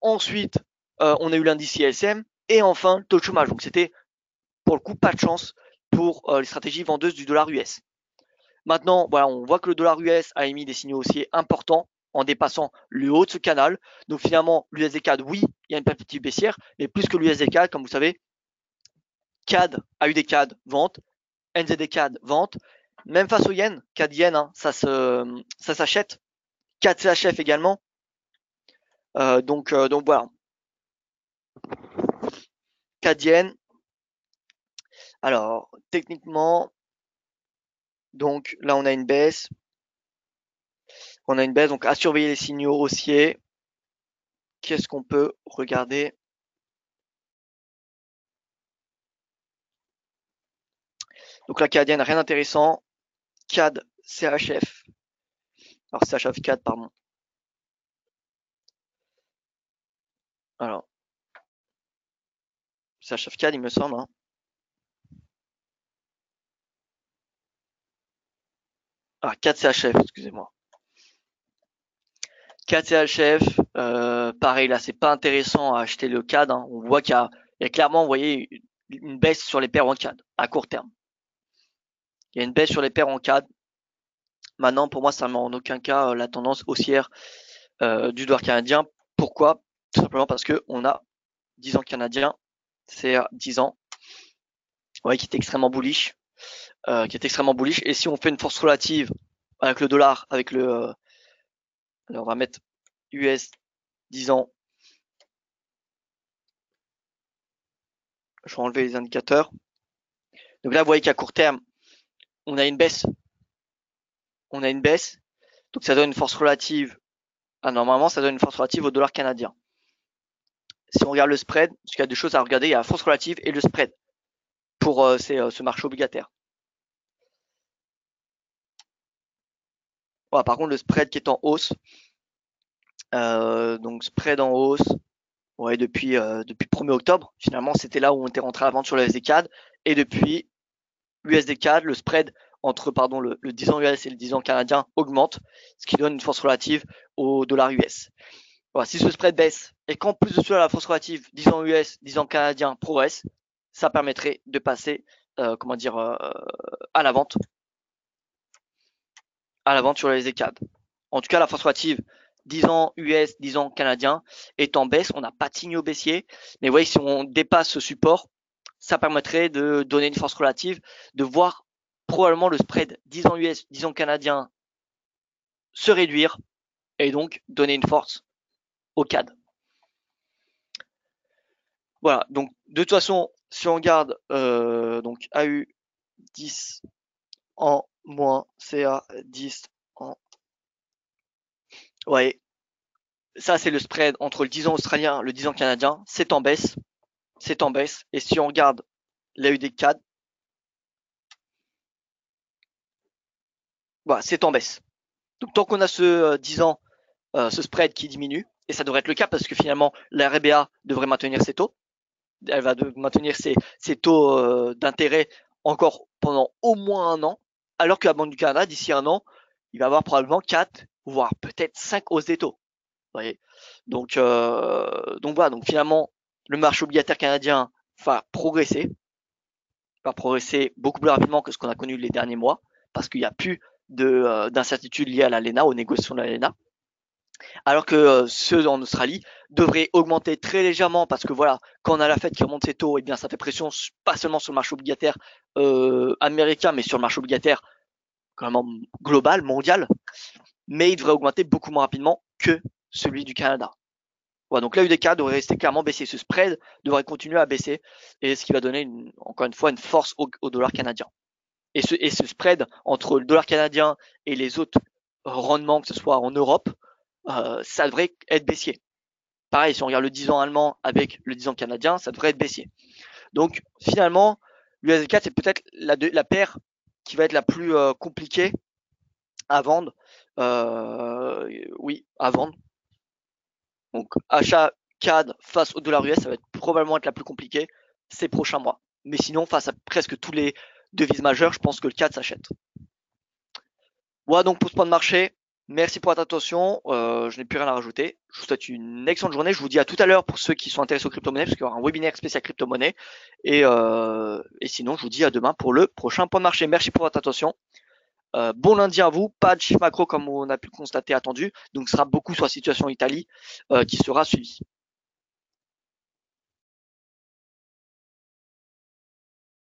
Ensuite, on a eu l'indice ISM et enfin le taux de chômage. Donc c'était pour le coup pas de chance pour les stratégies vendeuses du dollar US. Maintenant, voilà, on voit que le dollar US a émis des signaux haussiers importants en dépassant le haut de ce canal. Donc finalement, l'USD CAD, oui, il y a une perspective baissière, mais plus que l'USD CAD, comme vous savez, CAD, AUD CAD, vente, NZD CAD, vente. Même face au yen, CAD yen, hein, ça s'achète. CAD CHF également. Donc voilà. CAD yen. Alors, techniquement, donc là, on a une baisse. On a une baisse, donc à surveiller les signaux haussiers. Qu'est-ce qu'on peut regarder? Donc la canadienne, rien d'intéressant. CAD, CHF. Alors CHF CAD, pardon. Alors, CHF CAD, il me semble. Hein. Ah, 4 CHF, excusez-moi. 4 CHF, pareil, là, c'est pas intéressant à acheter le CAD. Hein. On voit qu'il y a clairement, vous voyez, une baisse sur les paires en CAD à court terme. Il y a une baisse sur les paires en CAD. Maintenant, pour moi, ça ne met en aucun cas la tendance haussière du dollar canadien. Pourquoi? Tout simplement parce que on a 10 ans canadien, c'est 10 ans, ouais, qui est extrêmement bullish, Et si on fait une force relative avec le dollar, avec le, alors on va mettre US 10 ans. Je vais enlever les indicateurs. Donc là, vous voyez qu'à court terme, on a une baisse. Donc ça donne une force relative. Normalement, ça donne une force relative au dollar canadien. Si on regarde le spread, parce qu'il y a deux choses à regarder, il y a la force relative et le spread pour ce marché obligataire. Voilà, par contre, le spread qui est en hausse, donc spread en hausse, ouais, depuis le 1er octobre, finalement, c'était là où on était rentré à la vente sur le USD CAD. Et depuis USD CAD, le spread entre le 10 ans US et le 10 ans canadien augmente, ce qui donne une force relative au dollar US. Voilà, si ce spread baisse et qu'en plus de cela, la force relative 10 ans US, 10 ans canadien progresse, ça permettrait de passer, à la vente sur le USD CAD. En tout cas, la force relative 10 ans US, 10 ans canadien est en baisse. On n'a pas de signaux baissiers. Mais vous voyez, si on dépasse ce support, ça permettrait de donner une force relative, de voir probablement le spread 10 ans US, 10 ans canadien se réduire et donc donner une force au CAD. Voilà, donc de toute façon, si on regarde donc AU 10 en moins CA 10 en... Ouais, ça c'est le spread entre le 10 ans australien et le 10 ans canadien, c'est en baisse. Et si on regarde l'AUD CAD, voilà, c'est en baisse. Donc tant qu'on a ce 10 ans, ce spread qui diminue, et ça devrait être le cas parce que finalement la RBA devrait maintenir ses taux, elle va maintenir ses taux d'intérêt encore pendant au moins un an, alors que la Banque du Canada, d'ici un an, il va avoir probablement 4, voire peut-être 5 hausses des taux. Vous voyez, donc voilà, donc finalement le marché obligataire canadien va progresser beaucoup plus rapidement que ce qu'on a connu les derniers mois, parce qu'il n'y a plus d'incertitudes liées à l'ALENA, aux négociations de l'ALENA. Alors que ceux en Australie devraient augmenter très légèrement parce que voilà, quand on a la Fed qui remonte ses taux, et bien ça fait pression pas seulement sur le marché obligataire américain, mais sur le marché obligataire vraiment global, mondial. Mais il devrait augmenter beaucoup moins rapidement que celui du Canada. Voilà, donc l'AUDK devrait rester clairement baissé. Ce spread devrait continuer à baisser, et ce qui va donner encore une fois une force au dollar canadien. Et ce spread entre le dollar canadien et les autres rendements, que ce soit en Europe, ça devrait être baissier. Pareil, si on regarde le 10 ans allemand avec le 10 ans canadien, ça devrait être baissier. Donc finalement, l'USD4, c'est peut-être la paire qui va être la plus compliquée à vendre. Oui, à vendre. Donc achat CAD face au dollar US, ça va probablement être la plus compliquée ces prochains mois. Mais sinon, face à presque tous les devises majeures, je pense que le CAD s'achète. Voilà donc pour ce point de marché. Merci pour votre attention. Je n'ai plus rien à rajouter. Je vous souhaite une excellente journée. Je vous dis à tout à l'heure pour ceux qui sont intéressés aux crypto-monnaies, parce qu'il y aura un webinaire spécial crypto-monnaie. Et sinon, je vous dis à demain pour le prochain point de marché. Merci pour votre attention. Bon lundi à vous. Pas de chiffre macro comme on a pu le constater attendu. Donc, ce sera beaucoup sur la situation Italie qui sera suivi.